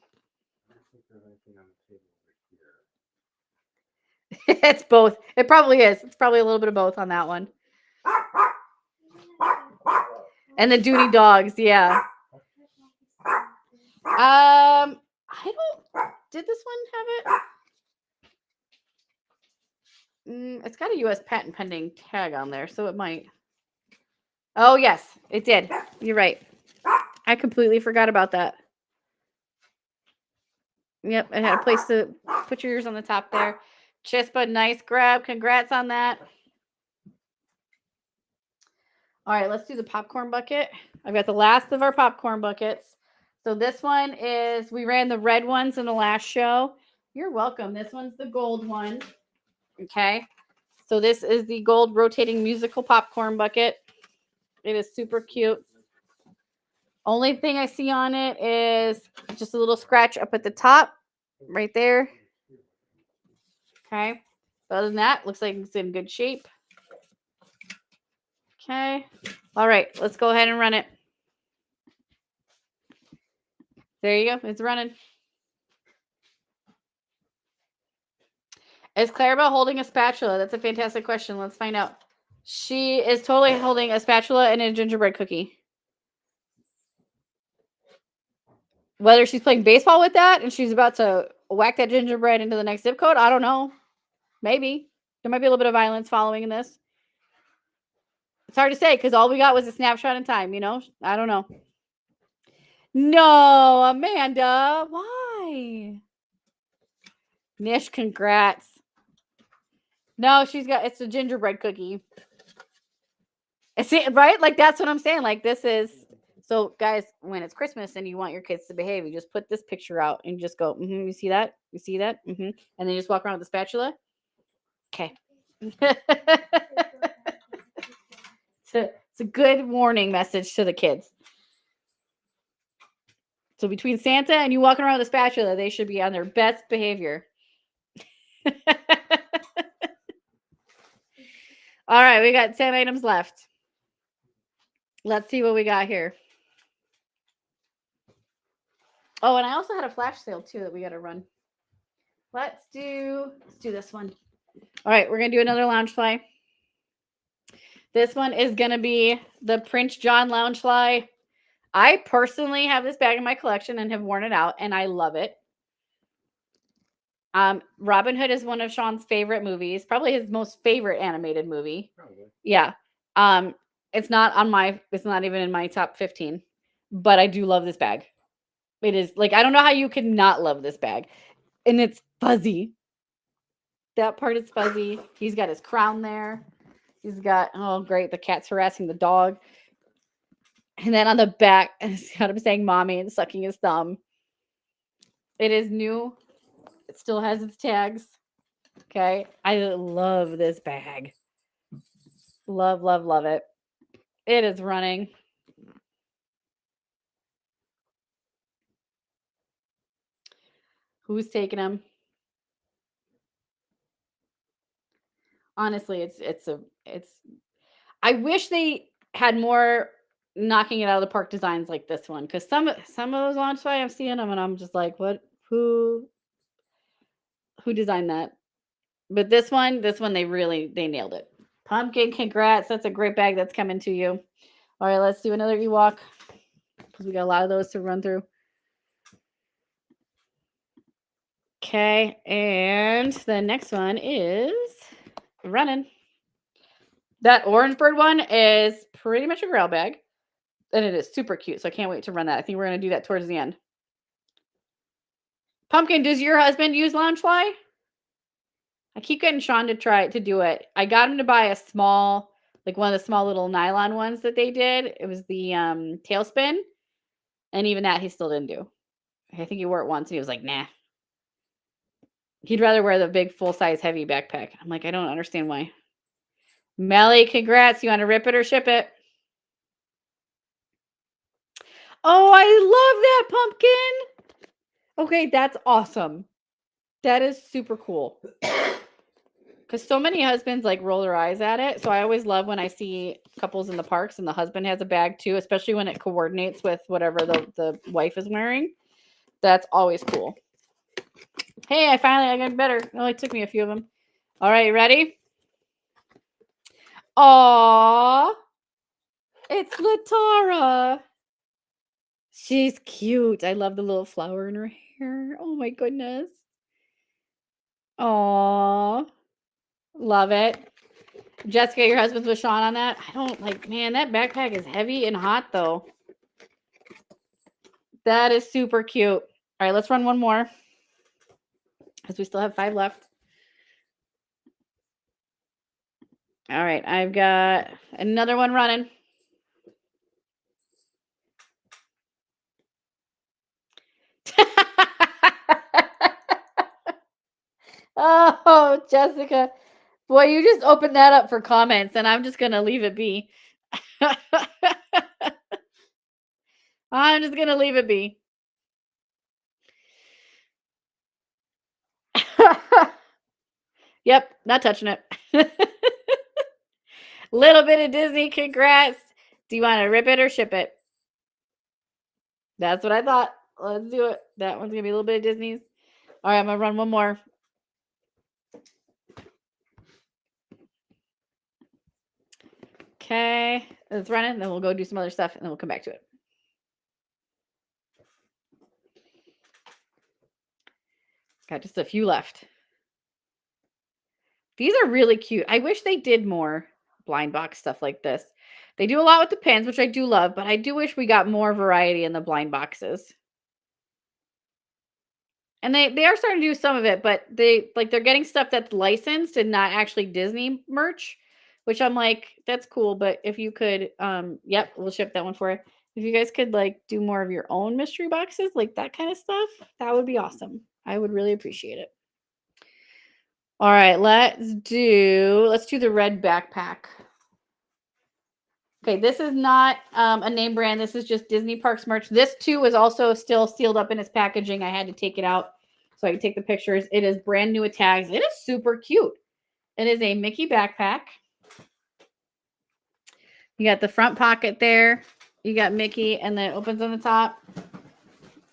It's both. It probably is. It's probably a little bit of both on that one. And the duty dogs, yeah. Did this one have it? It's got a U.S. patent pending tag on there, so it might. Oh, yes, it did. You're right. I completely forgot about that. Yep, it had a place to put your ears on the top there. Chispa, nice grab. Congrats on that. All right, let's do the popcorn bucket. I've got the last of our popcorn buckets. So this one is, we ran the red ones in the last show. You're welcome. This one's the gold one. Okay. So this is the gold rotating musical popcorn bucket. It is super cute. Only thing I see on it is just a little scratch up at the top, right there. Okay. But other than that, looks like it's in good shape. Okay. All right. Let's go ahead and run it. There you go. It's running. Is Clarabelle holding a spatula? That's a fantastic question. Let's find out. She is totally holding a spatula and a gingerbread cookie. Whether she's playing baseball with that and she's about to whack that gingerbread into the next zip code, I don't know. Maybe. There might be a little bit of violence following in this. It's hard to say because all we got was a snapshot in time, you know? I don't know. No, Amanda. Why? Nish, congrats. No, it's a gingerbread cookie. See, right? Like, that's what I'm saying. Like, this is, so guys, when it's Christmas and you want your kids to behave, you just put this picture out and just go, you see that? You see that? And then you just walk around with the spatula. Okay. It's a good warning message to the kids. So between Santa and you walking around with a spatula, they should be on their best behavior. All right, we got 10 items left. Let's see what we got here. Oh, and I also had a flash sale too that we got to run. Let's do this one. All right, we're going to do another Loungefly. This one is going to be the Prince John Loungefly. I personally have this bag in my collection and have worn it out, and I love it. Robin Hood is one of Sean's favorite movies, probably his most favorite animated movie. Probably. Yeah. It's not even in my top 15, but I do love this bag. It is like, I don't know how you could not love this bag. And it's fuzzy. That part is fuzzy. He's got his crown there. He's got, oh great, the cat's harassing the dog. And then on the back, it's got him saying mommy and sucking his thumb. It is new. It still has its tags. Okay. I love this bag. Love, love, love it. It is running. Who's taking them? Honestly, it's I wish they had more knocking it out of the park designs like this one, because some of those launch site I'm seeing them and I'm just like, what? Who designed that? But this one they nailed it. Pumpkin, congrats! That's a great bag that's coming to you. All right, let's do another Ewok because we got a lot of those to run through. Okay, and the next one is running. That orange bird one is pretty much a grail bag. And it is super cute. So I can't wait to run that. I think we're going to do that towards the end. Pumpkin, does your husband use Loungefly? I keep getting Sean to try to do it. I got him to buy a small, like one of the small little nylon ones that they did. It was the Tailspin. And even that he still didn't do. I think he wore it once and he was like, nah. He'd rather wear the big full-size heavy backpack. I'm like, I don't understand why. Melly, congrats. You want to rip it or ship it? Oh, I love that pumpkin. Okay, that's awesome. That is super cool. Because so many husbands like roll their eyes at it. So I always love when I see couples in the parks and the husband has a bag too, especially when it coordinates with whatever the wife is wearing. That's always cool. Hey, I got better. It only took me a few of them. All right, you ready? Aww. It's Latara. She's cute. I love the little flower in her hair. Oh my goodness. Aww. Love it. Jessica, your husband's with Sean on that? I don't like, man, that backpack is heavy and hot though. That is super cute. All right, let's run one more because we still have 5 left. All right, I've got another one running. Oh, Jessica. Boy, you just opened that up for comments, and I'm just going to leave it be. I'm just going to leave it be. Yep, not touching it. Little bit of Disney, congrats. Do you want to rip it or ship it? That's what I thought. Let's do it. That one's going to be a little bit of Disney's. All right, I'm going to run one more. Okay, let's run it, and then we'll go do some other stuff, and then we'll come back to it. Got just a few left. These are really cute. I wish they did more blind box stuff like this. They do a lot with the pins, which I do love, but I do wish we got more variety in the blind boxes. And they are starting to do some of it, but they're getting stuff that's licensed and not actually Disney merch, which I'm like, that's cool. But if you could, yep, we'll ship that one for you. If you guys could like do more of your own mystery boxes, like that kind of stuff, that would be awesome. I would really appreciate it. All right, let's do the red backpack. Okay, this is not a name brand. This is just Disney Parks merch. This too is also still sealed up in its packaging. I had to take it out so I could take the pictures. It is brand new with tags. It is super cute. It is a Mickey backpack. You got the front pocket there. You got Mickey, and then it opens on the top.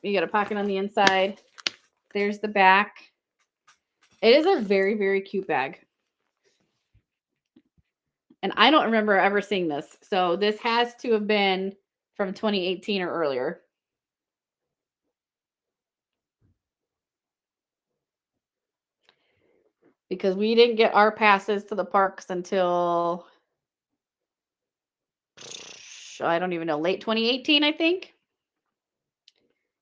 You got a pocket on the inside. There's the back. It is a very, very cute bag. And I don't remember ever seeing this. So this has to have been from 2018 or earlier. Because we didn't get our passes to the parks until, I don't even know, late 2018, I think.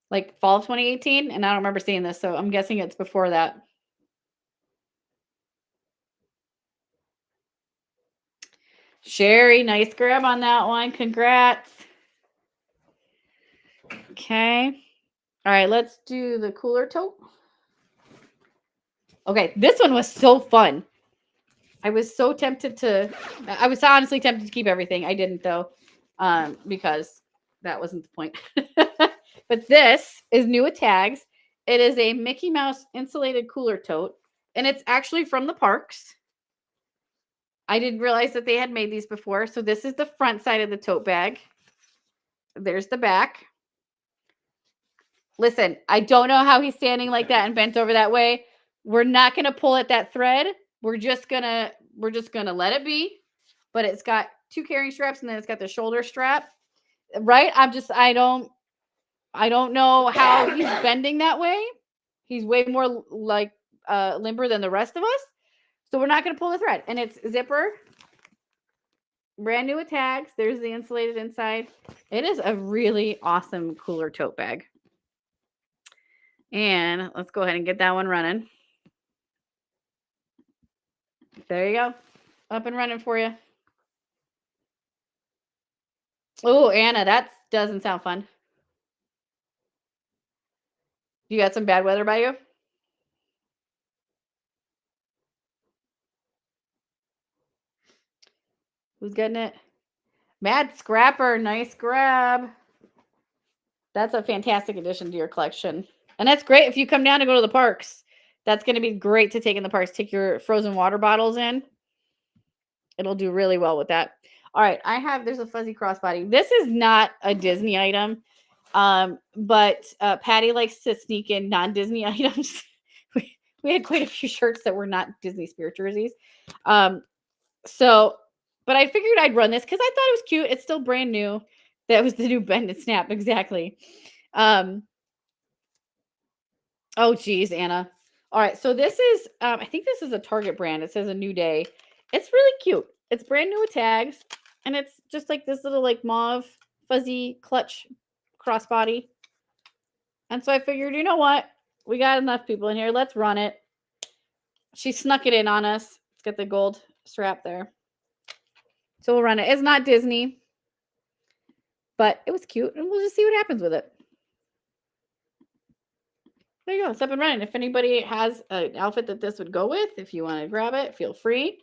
Like fall of 2018. And I don't remember seeing this. So I'm guessing it's before that. Sherry, nice grab on that one. Congrats. Okay. All right, let's do the cooler tote. Okay, this one was so fun. I was so tempted to. I was honestly tempted to keep everything. I didn't though, because that wasn't the point. But this is new with tags. It is a Mickey Mouse insulated cooler tote, and it's actually from the parks. I didn't realize that they had made these before. So this is the front side of the tote bag. There's the back. Listen, I don't know how he's standing like that and bent over that way. We're not going to pull at that thread. We're just going to let it be. But it's got two carrying straps and then it's got the shoulder strap. Right? I don't know how he's bending that way. He's way more like limber than the rest of us. So we're not going to pull the thread. And it's zipper. Brand new with tags. There's the insulated inside. It is a really awesome cooler tote bag. And let's go ahead and get that one running. There you go. Up and running for you. Oh, Anna, that doesn't sound fun. You got some bad weather by you? Who's getting it? Mad Scrapper, nice grab. That's a fantastic addition to your collection. And that's great if you come down to go to the parks. That's going to be great to take in the parks. Take your frozen water bottles in. It'll do really well with that. All right, there's a fuzzy crossbody. This is not a Disney item, but Patty likes to sneak in non-Disney items. we had quite a few shirts that were not Disney Spirit jerseys. But I figured I'd run this because I thought it was cute. It's still brand new. That was the new Bend and Snap, exactly. Oh, geez, Anna. All right, so this is, I think this is a Target brand. It says A New Day. It's really cute. It's brand new with tags, and it's just like this little like mauve fuzzy clutch crossbody. And so I figured, you know what? We got enough people in here. Let's run it. She snuck it in on us. It's got the gold strap there. So we'll run it. It's not Disney, but it was cute, and we'll just see what happens with it. There you go. It's up and running. If anybody has an outfit that this would go with, if you want to grab it, feel free.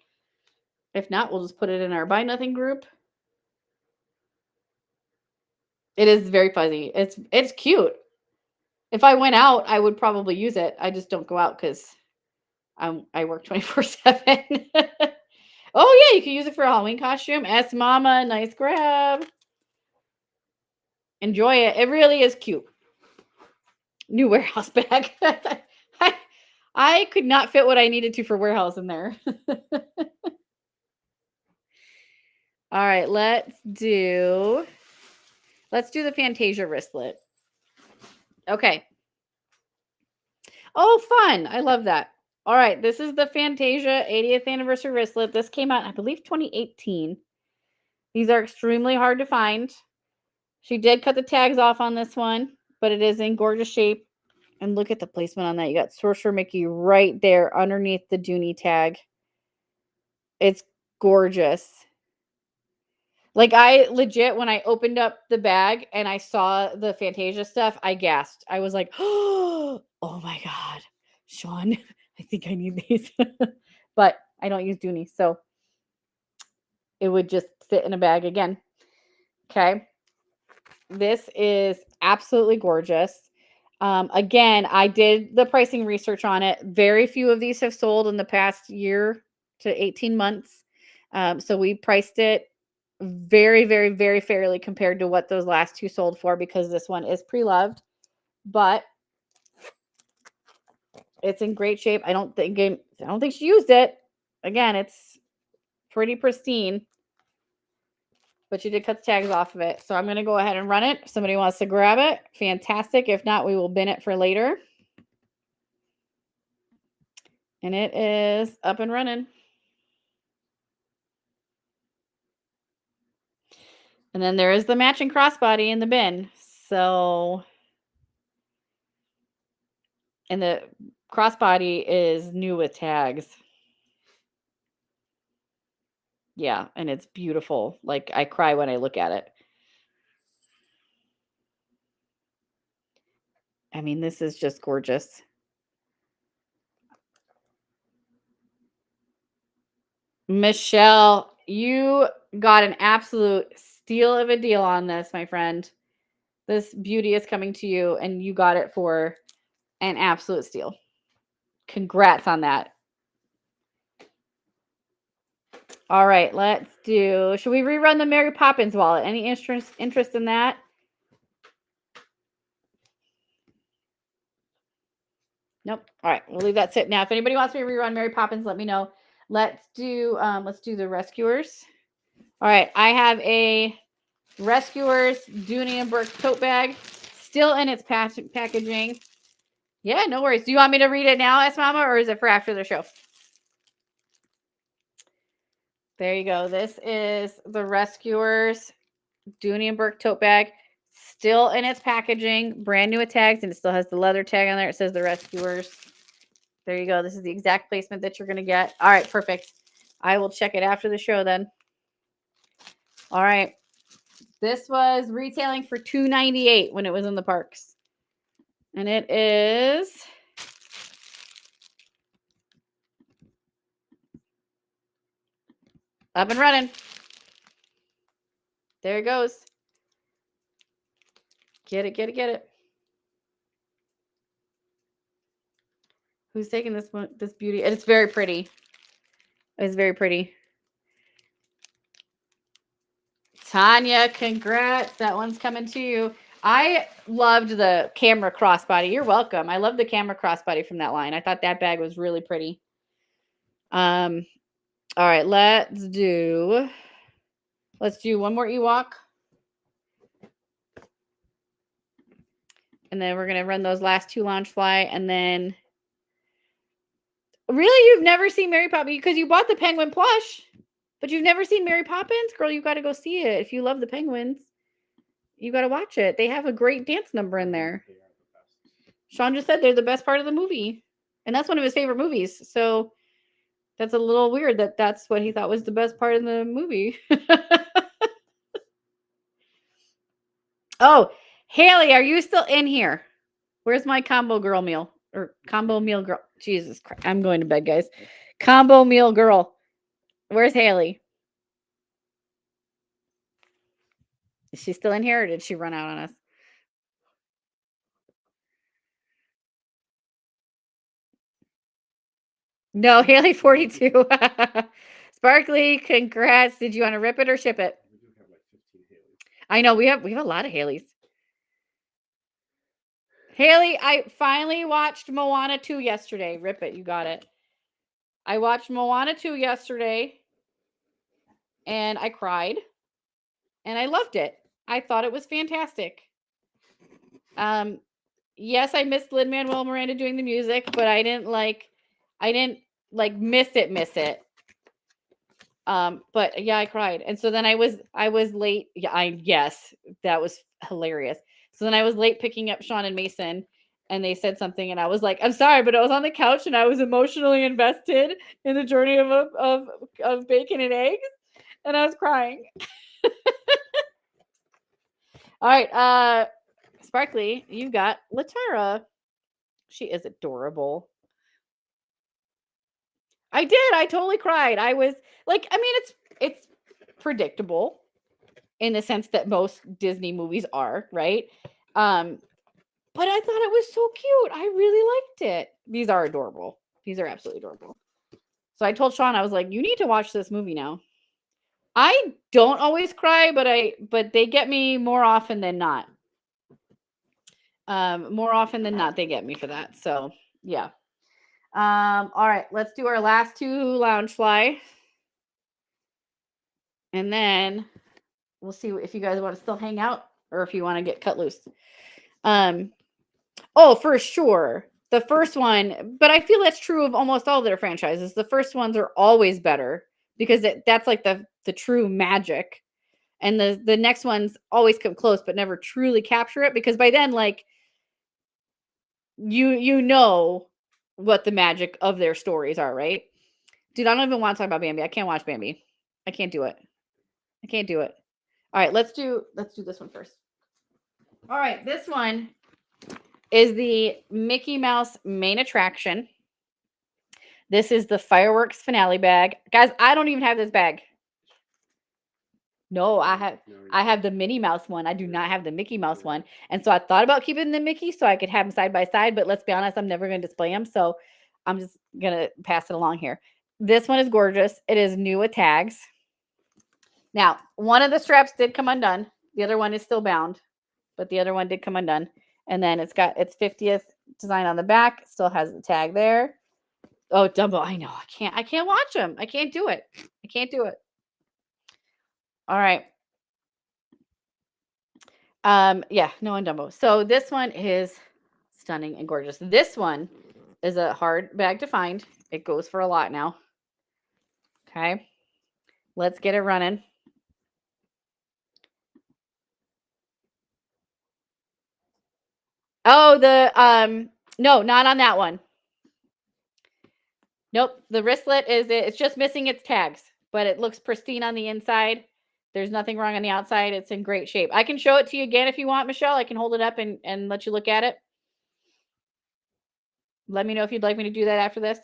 If not, we'll just put it in our Buy Nothing group. It is very fuzzy. It's cute. If I went out, I would probably use it. I just don't go out because I work 24/7. Oh, yeah, you can use it for a Halloween costume. S Mama, nice grab. Enjoy it. It really is cute. New warehouse bag. I could not fit what I needed to for warehouse in there. All right, let's do the Fantasia wristlet. Okay. Oh, fun. I love that. All right, this is the Fantasia 80th anniversary wristlet. This came out, I believe, 2018. These are extremely hard to find. She did cut the tags off on this one, but it is in gorgeous shape. And look at the placement on that. You got Sorcerer Mickey right there underneath the Dooney tag. It's gorgeous. Like, I legit, when I opened up the bag and I saw the Fantasia stuff, I gasped. I was like, oh my God, Sean, I think I need these. But I don't use Dooney, so it would just fit in a bag again. Okay. This is absolutely gorgeous. Again, I did the pricing research on it. Very few of these have sold in the past year to 18 months. So we priced it very, very, very fairly compared to what those last two sold for, because this one is pre-loved, but it's in great shape. I don't think she used it. Again, it's pretty pristine, but she did cut the tags off of it. So I'm going to go ahead and run it. If somebody wants to grab it, fantastic. If not, we will bin it for later. And it is up and running. And then there is the matching crossbody in the bin. So, and the crossbody is new with tags. Yeah, and it's beautiful. Like, I cry when I look at it. I mean, this is just gorgeous. Michelle, you got an absolute steal of a deal on this, my friend. This beauty is coming to you, and you got it for an absolute steal. Congrats on that. All right, let's do. Should we rerun the Mary Poppins wallet? Any interest in that? Nope. All right, we'll leave that sit now. If anybody wants me to rerun Mary Poppins, let me know. Let's do the Rescuers. All right, I have a Rescuers Dooney and Burke tote bag, still in its packaging. Yeah, no worries. Do you want me to read it now, S Mama, or is it for after the show? There you go. This is the Rescuers Dooney and Burke tote bag, still in its packaging, brand new with tags, and it still has the leather tag on there. It says the Rescuers. There you go. This is the exact placement that you're going to get. All right, perfect. I will check it after the show then. All right. This was retailing for $2.98 when it was in the parks. And it is up and running. There it goes. Get it, get it, get it. Who's taking this one? This beauty? It's very pretty. It's very pretty. Tanya, congrats. That one's coming to you. I loved the camera crossbody. You're welcome. I love the camera crossbody from that line. I thought that bag was really pretty. All right, let's do one more Ewok. And then we're going to run those last two Loungefly. And then really, you've never seen Mary Poppins because you bought the Penguin plush, but you've never seen Mary Poppins? Girl, you got to go see it. If you love the Penguins, you got to watch it. They have a great dance number in there. Sean just said they're the best part of the movie. And that's one of his favorite movies. So that's a little weird that that's what he thought was the best part of the movie. Oh, Haley, are you still in here? Where's my combo girl meal? Or combo meal girl? Jesus Christ. I'm going to bed, guys. Combo meal girl. Where's Haley? Is she still in here or did she run out on us? No, Haley 42. Sparkly, congrats. Did you want to rip it or ship it? We do have like 15 Haleys. I know we have a lot of Haleys. Haley, I finally watched Moana 2 yesterday. Rip it, you got it. I watched Moana 2 yesterday and I cried and I loved it. I thought it was fantastic. Yes, I missed Lin-Manuel Miranda doing the music, but I didn't miss it. But yeah, I cried. And so then I was late. Yeah, yes, that was hilarious. So then I was late picking up Sean and Mason and they said something and I was like, I'm sorry, but I was on the couch and I was emotionally invested in the journey of bacon and eggs and I was crying. All right, Sparkly, you got Latara. She is adorable. I did. I totally cried. I was like, I mean, it's predictable in the sense that most Disney movies are, right? But I thought it was so cute. I really liked it. These are adorable. These are absolutely adorable. So I told Sean, I was like, you need to watch this movie now. I don't always cry, but they get me more often than not. More often than not, they get me for that. So yeah. All right, let's do our last two Loungefly. And then we'll see if you guys want to still hang out or if you want to get cut loose. Oh, for sure. The first one, but I feel that's true of almost all their franchises. The first ones are always better because that's like the true magic. And the next ones always come close but never truly capture it because by then like you know what the magic of their stories are, right? Dude, I don't even want to talk about Bambi. I can't watch Bambi. I can't do it. I can't do it. All right, let's do this one first. All right, this one is the Mickey Mouse main attraction. This is the fireworks finale bag. Guys, I don't even have this bag. No, I have the Minnie Mouse one. I do not have the Mickey Mouse one. And so I thought about keeping the Mickey so I could have them side by side, but let's be honest, I'm never going to display them. So I'm just going to pass it along here. This one is gorgeous. It is new with tags. Now, one of the straps did come undone. The other one is still bound, but the other one did come undone. And then it's got its 50th design on the back. It still has the tag there. Oh, Dumbo, I know. I can't watch them. I can't do it. I can't do it. All right. Yeah, no on Dumbo. So this one is stunning and gorgeous. This one is a hard bag to find. It goes for a lot now. Okay. Let's get it running. Oh, no, not on that one. Nope. The wristlet it's just missing its tags, but it looks pristine on the inside. There's nothing wrong on the outside. It's in great shape. I can show it to you again if you want, Michelle. I can hold it up and let you look at it. Let me know if you'd like me to do that after this.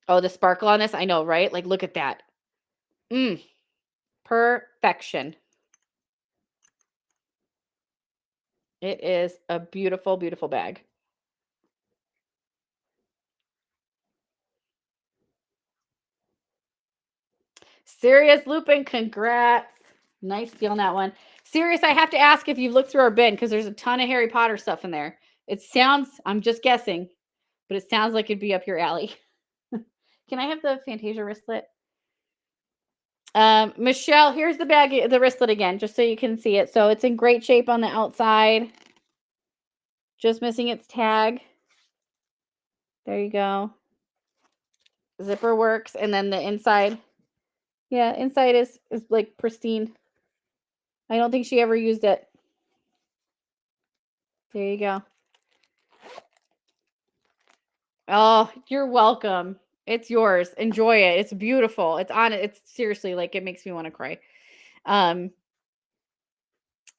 Oh, the sparkle on this. I know, right? Like, look at that. Perfection. It is a beautiful, beautiful bag. Sirius Lupin, congrats. Nice stealing that one. Sirius, I have to ask if you've looked through our bin because there's a ton of Harry Potter stuff in there. It sounds, I'm just guessing, but it sounds like it'd be up your alley. Can I have the Fantasia wristlet? Michelle, here's the bag, the wristlet again, just so you can see it. So it's in great shape on the outside. Just missing its tag. There you go. Zipper works. And then the inside. Yeah, inside is like pristine. I don't think she ever used it. There you go. Oh, you're welcome. It's yours. Enjoy it. It's beautiful. It's on it. It's seriously like it makes me want to cry.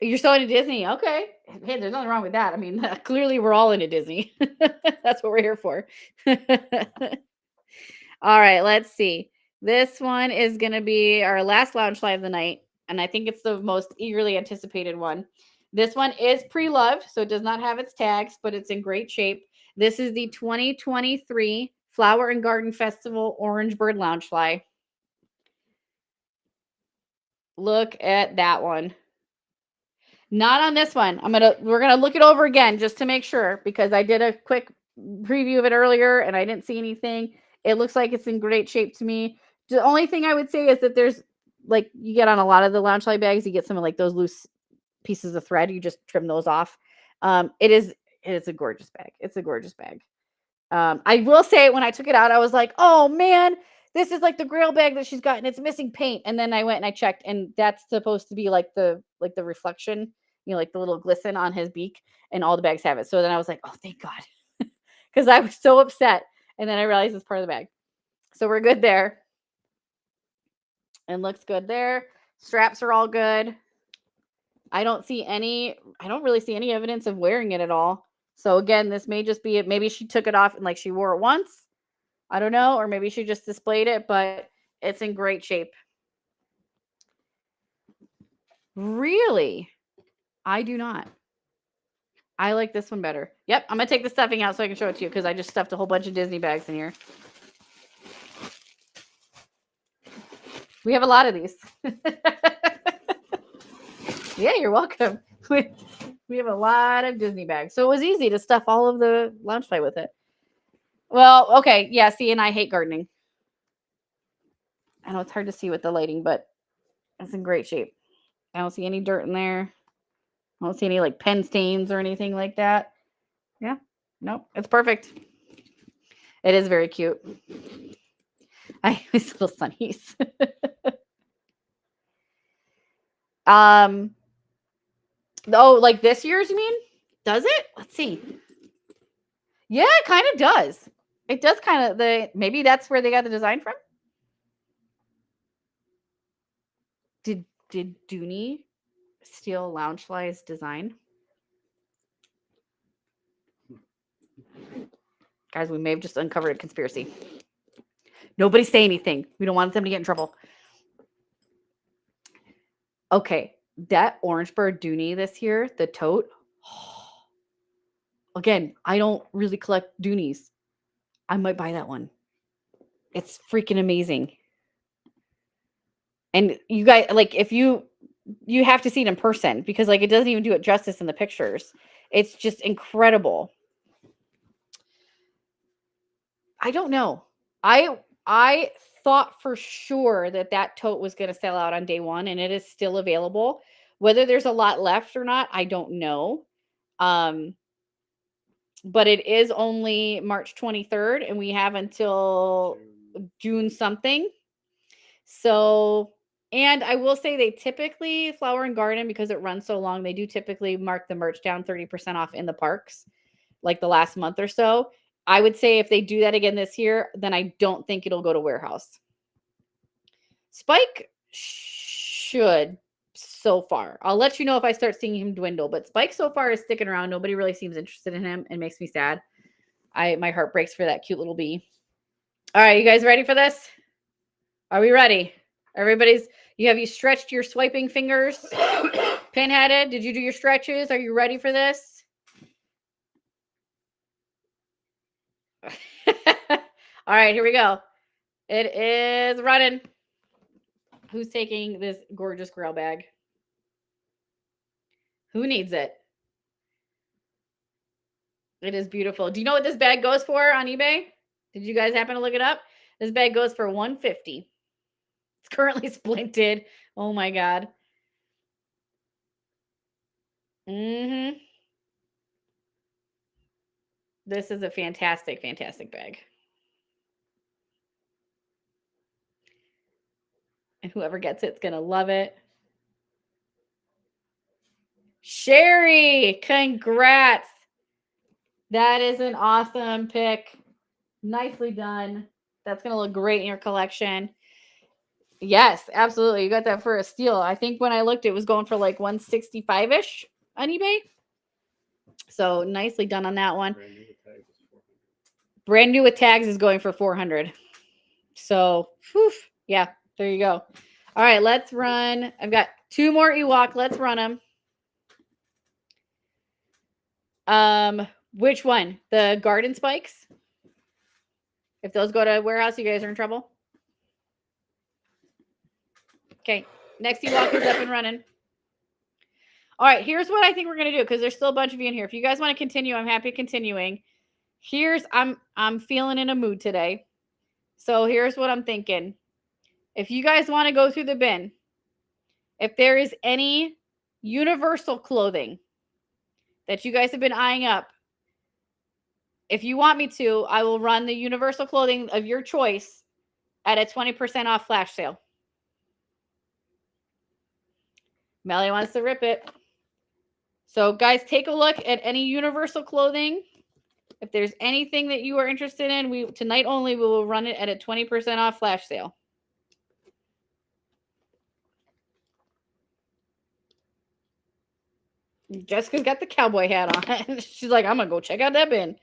You're so into Disney. Okay. Hey, there's nothing wrong with that. I mean, clearly we're all into Disney. That's what we're here for. All right, let's see. This one is going to be our last lounge slide of the night. And I think it's the most eagerly anticipated one. This one is pre-loved, so it does not have its tags, but it's in great shape. This is the 2023 Flower and Garden Festival Orange Bird Loungefly. Look at that one. Not on this one. We're gonna look it over again just to make sure because I did a quick preview of it earlier and I didn't see anything. It looks like it's in great shape to me. The only thing I would say is that there's like you get on a lot of the Loungefly bags, you get some of like those loose pieces of thread. You just trim those off. It is a gorgeous bag. It's a gorgeous bag. I will say when I took it out, I was like, oh man, this is like the Grail bag that she's got and it's missing paint. And then I went and I checked and that's supposed to be like the reflection, like the little glisten on his beak and all the bags have it. So then I was like, oh, thank God. Because I was so upset. And then I realized it's part of the bag. So we're good there. And looks good there. Straps are all good. I don't really see any evidence of wearing it at all. So again, this may just be it. Maybe she took it off and like she wore it once. I don't know. Or maybe she just displayed it, but it's in great shape. Really? I do not. I like this one better. Yep. I'm going to take the stuffing out so I can show it to you because I just stuffed a whole bunch of Disney bags in here. We have a lot of these. Yeah, you're welcome. We have a lot of Disney bags. So it was easy to stuff all of the Loungefly with it. Well, okay. Yeah, see, and I hate gardening. I know it's hard to see with the lighting, but it's in great shape. I don't see any dirt in there. I don't see any like pen stains or anything like that. Yeah. Nope. It's perfect. It is very cute. I these little sunnies. Oh, like this year's, you mean? Does it? Let's see. Yeah, it kind of does. It does kind of maybe that's where they got the design from. Did Dooney steal Loungefly's design? Guys, we may have just uncovered a conspiracy. Nobody say anything. We don't want them to get in trouble. Okay, that Orangeburg Dooney this year, the tote. Again, I don't really collect Doonies. I might buy that one. It's freaking amazing. And you guys, like, if you have to see it in person because, like, it doesn't even do it justice in the pictures. It's just incredible. I don't know. I thought for sure that tote was going to sell out on day one, and it is still available. Whether there's a lot left or not, I don't know. But it is only March 23rd, and we have until June something. So, and I will say they typically, Flower and Garden, because it runs so long, they do typically mark the merch down 30% off in the parks, like the last month or so. I would say if they do that again this year, then I don't think it'll go to warehouse. Spike should so far. I'll let you know if I start seeing him dwindle, but Spike so far is sticking around. Nobody really seems interested in him. It makes me sad. My heart breaks for that cute little bee. All right, you guys ready for this? Are we ready? You stretched your swiping fingers? Pinheaded, did you do your stretches? Are you ready for this? All right, here we go. It is running. Who's taking this gorgeous Grail bag? Who needs it? It is beautiful. Do you know what this bag goes for on eBay? Did you guys happen to look it up? This bag goes for $150. It's currently splinted. Oh my God. This is a fantastic, fantastic bag. And whoever gets it's going to love it. Sherry, congrats. That is an awesome pick. Nicely done. That's going to look great in your collection. Yes, absolutely. You got that for a steal. I think when I looked, it was going for like 165-ish on eBay. So nicely done on that one. Brand new with tags is going for 400. So, whew, yeah, there you go. All right, let's run. I've got 2 more Ewok. Let's run them. Which one? The garden spikes? If those go to warehouse, you guys are in trouble. Okay, next Ewok is up and running. All right, here's what I think we're going to do because there's still a bunch of you in here. If you guys want to continue, I'm happy continuing. I'm feeling in a mood today. So here's what I'm thinking. If you guys want to go through the bin, if there is any Universal clothing that you guys have been eyeing up, if you want me to, I will run the Universal clothing of your choice at a 20% off flash sale. Melly wants to rip it. So guys, take a look at any Universal clothing. If there's anything that you are interested in, tonight only, we will run it at a 20% off flash sale. Jessica's got the cowboy hat on. She's like, I'm going to go check out that bin.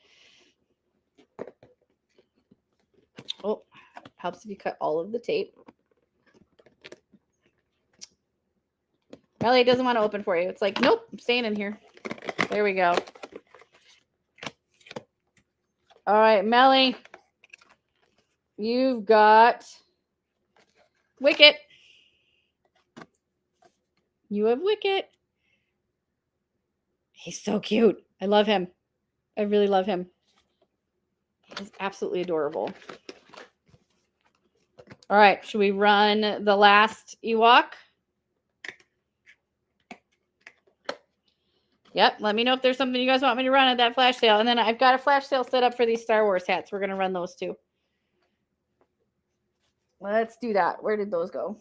Oh, helps if you cut all of the tape. Melly doesn't want to open for you. It's like, nope, I'm staying in here. There we go. All right, Melly. You've got Wicket. You have Wicket. He's so cute. I love him. I really love him. He's absolutely adorable. All right, should we run the last Ewok? Yep, let me know if there's something you guys want me to run at that flash sale. And then I've got a flash sale set up for these Star Wars hats. We're going to run those too. Let's do that. Where did those go?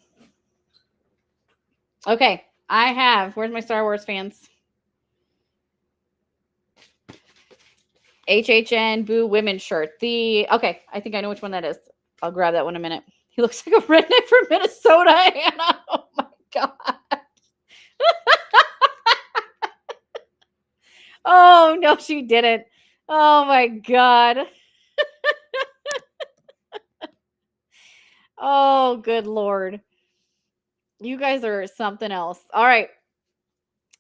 Okay, where's my Star Wars fans? HHN Boo Women's shirt. Okay, I think I know which one that is. I'll grab that one in a minute. He looks like a redneck from Minnesota, Anna. Oh my God. Oh, no, she didn't. Oh my God. Oh, good Lord. You guys are something else. All right.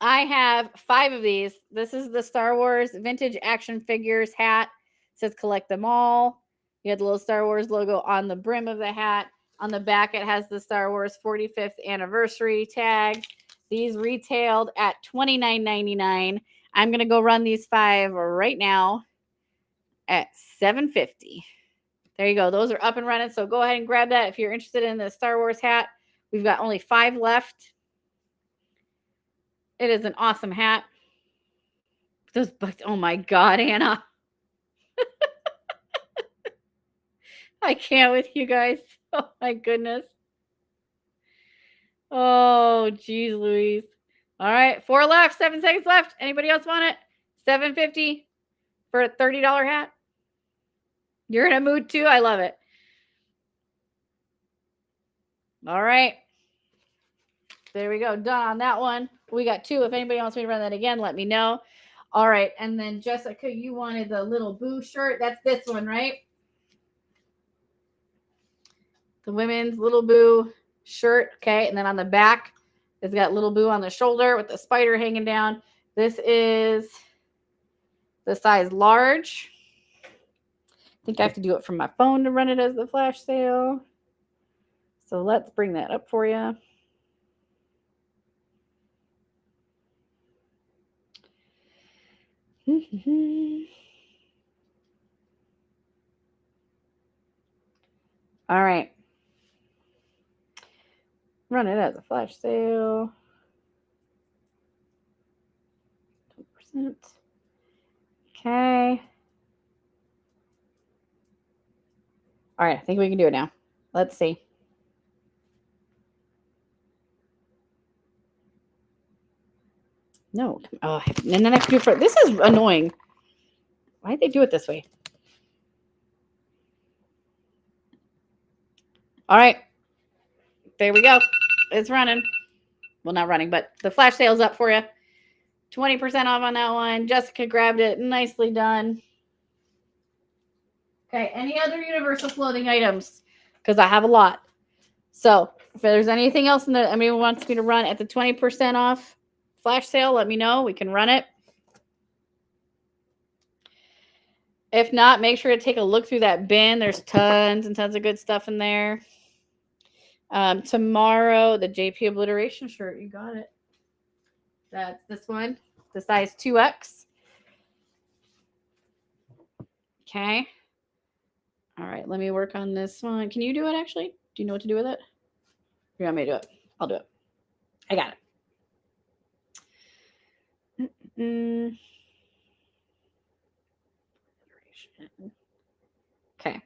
I have 5 of these. This is the Star Wars vintage action figures hat. It says collect them all. You have the little Star Wars logo on the brim of the hat. On the back, it has the Star Wars 45th anniversary tag. These retailed at $29.99. I'm going to go run these 5 right now at $7.50. There you go. Those are up and running. So go ahead and grab that if you're interested in the Star Wars hat. We've got only 5 left. It is an awesome hat. Those bugs. Oh my God, Anna. I can't with you guys. Oh my goodness. Oh, geez, Louise. All right, 4 left, 7 seconds left. Anybody else want it? $7.50 for a $30 hat. You're in a mood too. I love it. All right. There we go. Done on that one. We got 2. If anybody wants me to run that again, let me know. All right. And then Jessica, you wanted the little Boo shirt. That's this one, right? The women's Little Boo shirt. Okay. And then on the back, it's got Little Boo on the shoulder with the spider hanging down. This is the size large. I think I have to do it from my phone to run it as the flash sale. So let's bring that up for you. All right. Run it as a flash sale. 20%. Okay. All right. I think we can do it now. Let's see. No. Oh, and then I have to do it for. This is annoying. Why did they do it this way? All right. There we go. It's running. Well, not running, but the flash sale's up for you. 20% off on that one. Jessica grabbed it. Nicely done. Okay. Any other Universal clothing items? Because I have a lot. So if there's anything else in the anyone wants me to run at the 20% off flash sale, let me know. We can run it. If not, make sure to take a look through that bin. There's tons and tons of good stuff in there. Tomorrow, the JP Obliteration shirt. You got it. That's this one, the size 2X. Okay. All right, let me work on this one. Can you do it, actually? Do you know what to do with it? You want me to do it? I'll do it. I got it. Okay.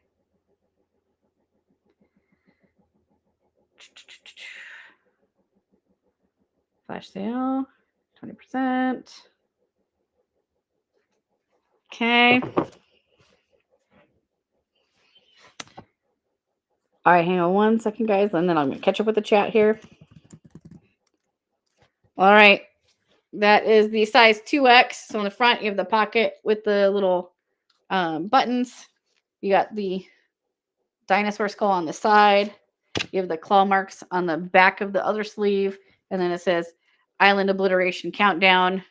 Flash sale, 20%. Okay. All right, hang on 1 second, guys, and then I'm going to catch up with the chat here. All right. That is the size 2X. So on the front, you have the pocket with the little buttons. You got the dinosaur skull on the side. You have the claw marks on the back of the other sleeve. And then it says Island Obliteration Countdown.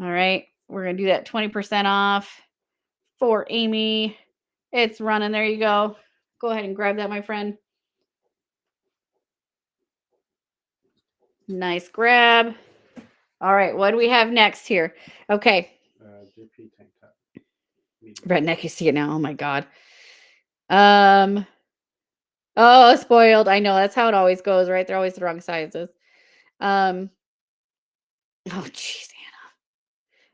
All right. We're going to do that 20% off for Amy. It's running. There you go. Go ahead and grab that, my friend. Nice grab. All right. What do we have next here? Okay. JP tank top. Redneck, you see it now. Oh my God. Oh, spoiled. I know that's how it always goes, right? They're always the wrong sizes. Oh jeez, Anna.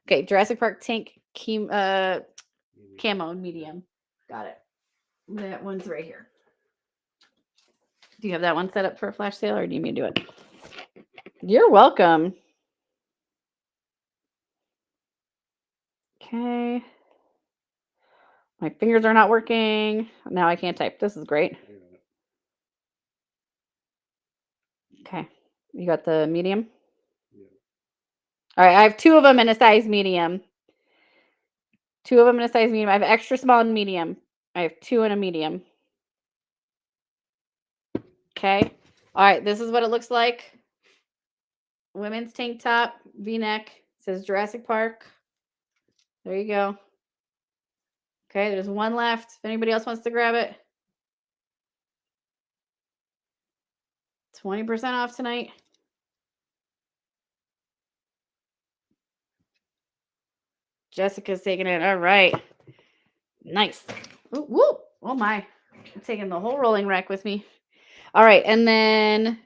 Okay, Jurassic Park tank camo medium. Got it. That one's right here. Do you have that one set up for a flash sale, or do you need me to do it? You're welcome. Okay. My fingers are not working. Now I can't type. This is great. Okay. You got the medium? Yeah. All right. I have 2 of them in a size medium. 2 of them in a size medium. I have extra small and medium. I have 2 in a medium. Okay. All right. This is what it looks like. Women's tank top, V-neck. Says Jurassic Park. There you go. Okay, there's one left. If anybody else wants to grab it. 20% off tonight. Jessica's taking it. All right. Nice. Ooh, woo. Oh my. I'm taking the whole rolling rack with me. All right. And then,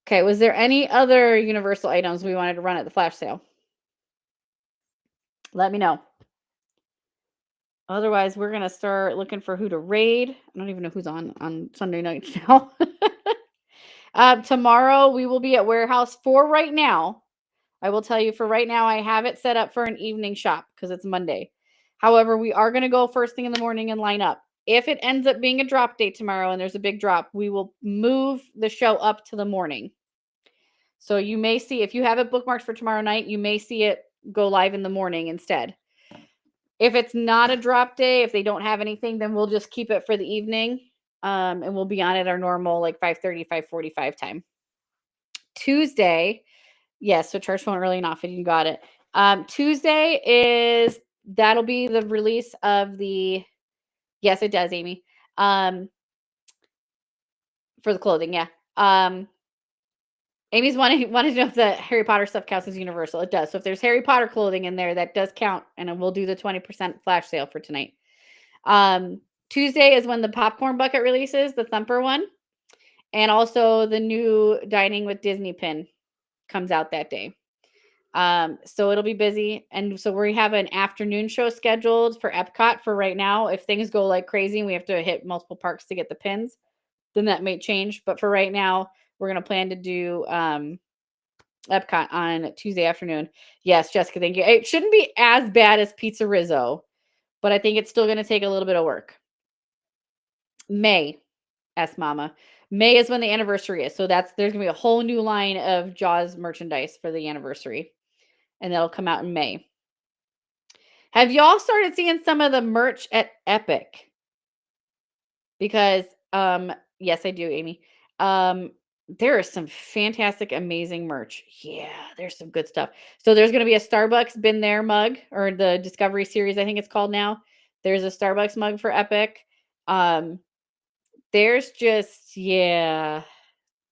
okay, was there any other Universal items we wanted to run at the flash sale? Let me know. Otherwise, we're going to start looking for who to raid. I don't even know who's on Sunday nights now. Tomorrow, we will be at Warehouse for right now. I will tell you for right now, I have it set up for an evening shop because it's Monday. However, we are going to go first thing in the morning and line up. If it ends up being a drop date tomorrow and there's a big drop, we will move the show up to the morning. So you may see, if you have it bookmarked for tomorrow night, you may see it go live in the morning instead. If it's not a drop day, if they don't have anything, then we'll just keep it for the evening. And we'll be on at our normal like 5:30, 5:45 time. Tuesday, yes, so charge phone early and often, you got it. Tuesday that'll be the release of the, yes, it does, Amy. For the clothing, yeah. Amy's wanted to know if the Harry Potter stuff counts as Universal. It does. So if there's Harry Potter clothing in there, that does count, and we'll do the 20% flash sale for tonight. Tuesday is when the popcorn bucket releases, the Thumper one, and also the new Dining with Disney pin comes out that day. So it'll be busy, and so we have an afternoon show scheduled for Epcot for right now. If things go like crazy and we have to hit multiple parks to get the pins, then that may change. But for right now, we're going to plan to do Epcot on Tuesday afternoon. Yes, Jessica, thank you. It shouldn't be as bad as Pizza Rizzo, but I think it's still going to take a little bit of work. May, S Mama. May is when the anniversary is. So there's going to be a whole new line of Jaws merchandise for the anniversary. And that'll come out in May. Have y'all started seeing some of the merch at Epic? Because, yes, I do, Amy. There is some fantastic, amazing merch. Yeah, there's some good stuff. So there's going to be a Starbucks Been There mug, or the Discovery Series, I think it's called now. There's a Starbucks mug for Epic. There's just, yeah,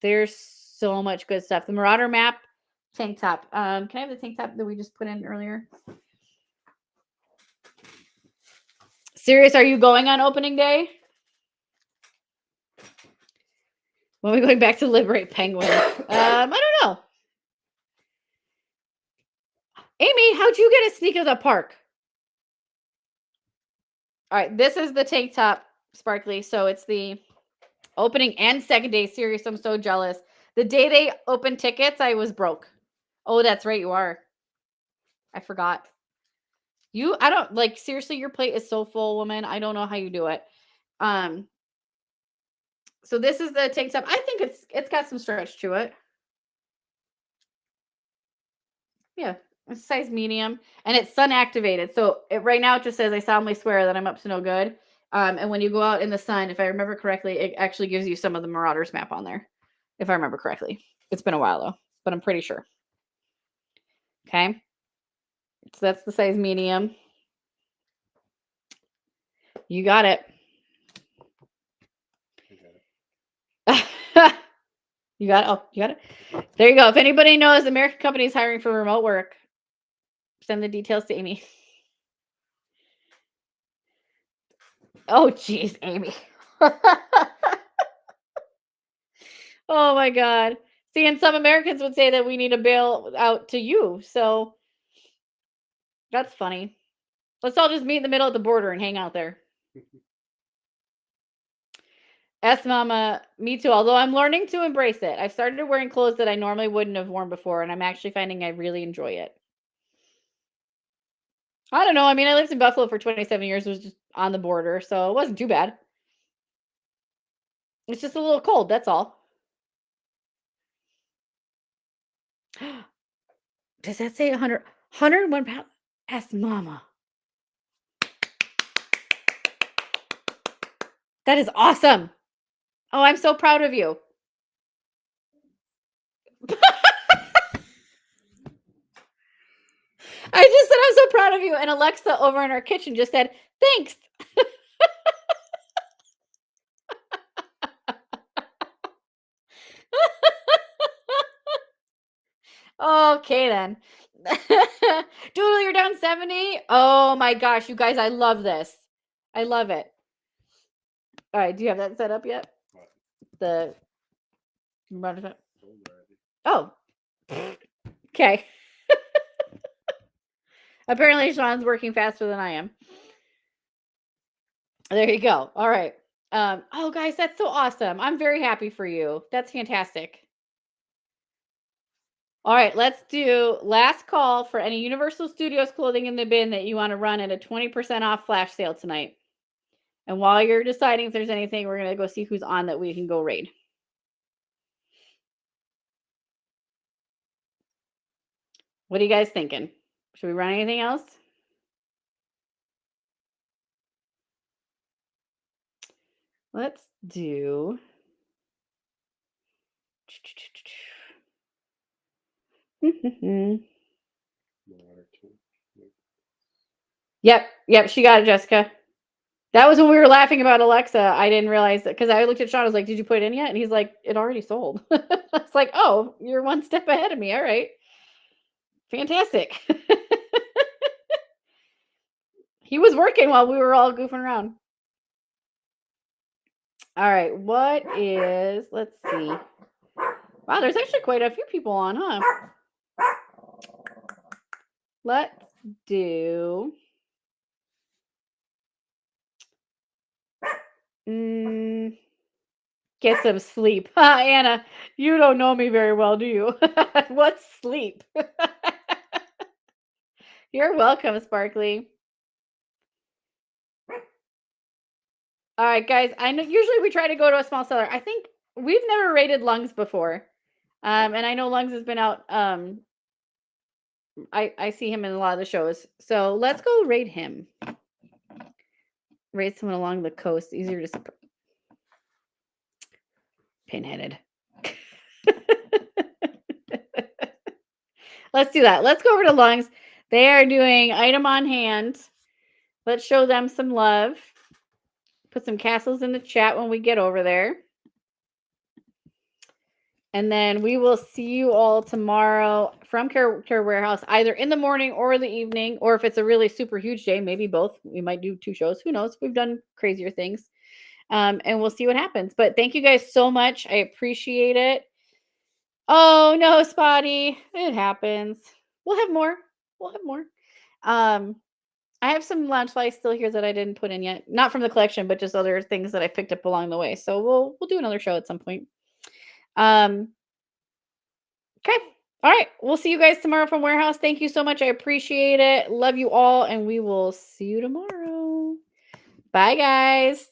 there's so much good stuff. The Marauder map tank top. Can I have the tank top that we just put in earlier? Sirius, are you going on opening day? When are we going back to liberate penguins? I don't know. Amy, how'd you get a sneak of the park? All right, this is the tank top, sparkly. So it's the opening and second day. Sirius, I'm so jealous. The day they opened tickets, I was broke. Oh, that's right, you are. I forgot. I don't, like, seriously, your plate is so full, woman. I don't know how you do it. So this is the tank top. I think it's got some stretch to it. Yeah, it's size medium, and it's sun activated. So right now it just says, "I solemnly swear that I'm up to no good." And when you go out in the sun, if I remember correctly, it actually gives you some of the Marauders map on there. If I remember correctly, it's been a while though, but I'm pretty sure. Okay, so that's the size medium. You got it. You got it. Oh, you got it. There you go. If anybody knows American companies hiring for remote work, send the details to Amy. Oh, geez, Amy. Oh my God. See, and some Americans would say that we need to bail out to you. So that's funny. Let's all just meet in the middle at the border and hang out there. S Mama, me too. Although I'm learning to embrace it. I've started wearing clothes that I normally wouldn't have worn before, and I'm actually finding I really enjoy it. I don't know. I mean, I lived in Buffalo for 27 years. It was just on the border, so it wasn't too bad. It's just a little cold. That's all. Does that say 101 pounds? S Mama. That is awesome. Oh, I'm so proud of you. I just said I'm so proud of you, and Alexa over in our kitchen just said, "Thanks." Okay then. Doodle, you're down 70. Oh my gosh, you guys, I love this. I love it. All right, do you have that set up yet? What? The Already. oh, okay. Apparently, Sean's working faster than I am. There you go. All right. Oh, guys, that's so awesome. I'm very happy for you. That's fantastic. All right, let's do last call for any Universal Studios clothing in the bin that you want to run at a 20% off flash sale tonight. And while you're deciding if there's anything, we're going to go see who's on that we can go raid. What are you guys thinking? Should we run anything else? Let's do. Yep, she got it, Jessica. That was when we were laughing about Alexa. I didn't realize that because I looked at Sean. I was like, "Did you put it in yet?" And he's like, "It already sold." It's like, "Oh, you're one step ahead of me. All right, fantastic." He was working while we were all goofing around. All right, what is? Let's see. Wow, there's actually quite a few people on, huh? Let's do. Get some sleep. Anna, you don't know me very well, do you? What's sleep? You're welcome, Sparkly. All right, guys. I know usually we try to go to a small seller. I think we've never rated Lungs before. And I know Lungs has been out. I see him in a lot of the shows. So let's go raid him. Raid someone along the coast. Easier to pinheaded. Let's do that. Let's go over to Lungs. They are doing item on hand. Let's show them some love. Put some castles in the chat when we get over there. And then we will see you all tomorrow from Care Warehouse, either in the morning or the evening, or if it's a really super huge day, maybe both. We might do 2 shows. Who knows? We've done crazier things. And we'll see what happens. But thank you guys so much. I appreciate it. Oh, no, Spotty. It happens. We'll have more. I have some lunch flies still here that I didn't put in yet. Not from the collection, but just other things that I picked up along the way. So we'll do another show at some point. Okay. All right. We'll see you guys tomorrow from Warehouse. Thank you so much. I appreciate it. Love you all, and we will see you tomorrow. Bye, guys.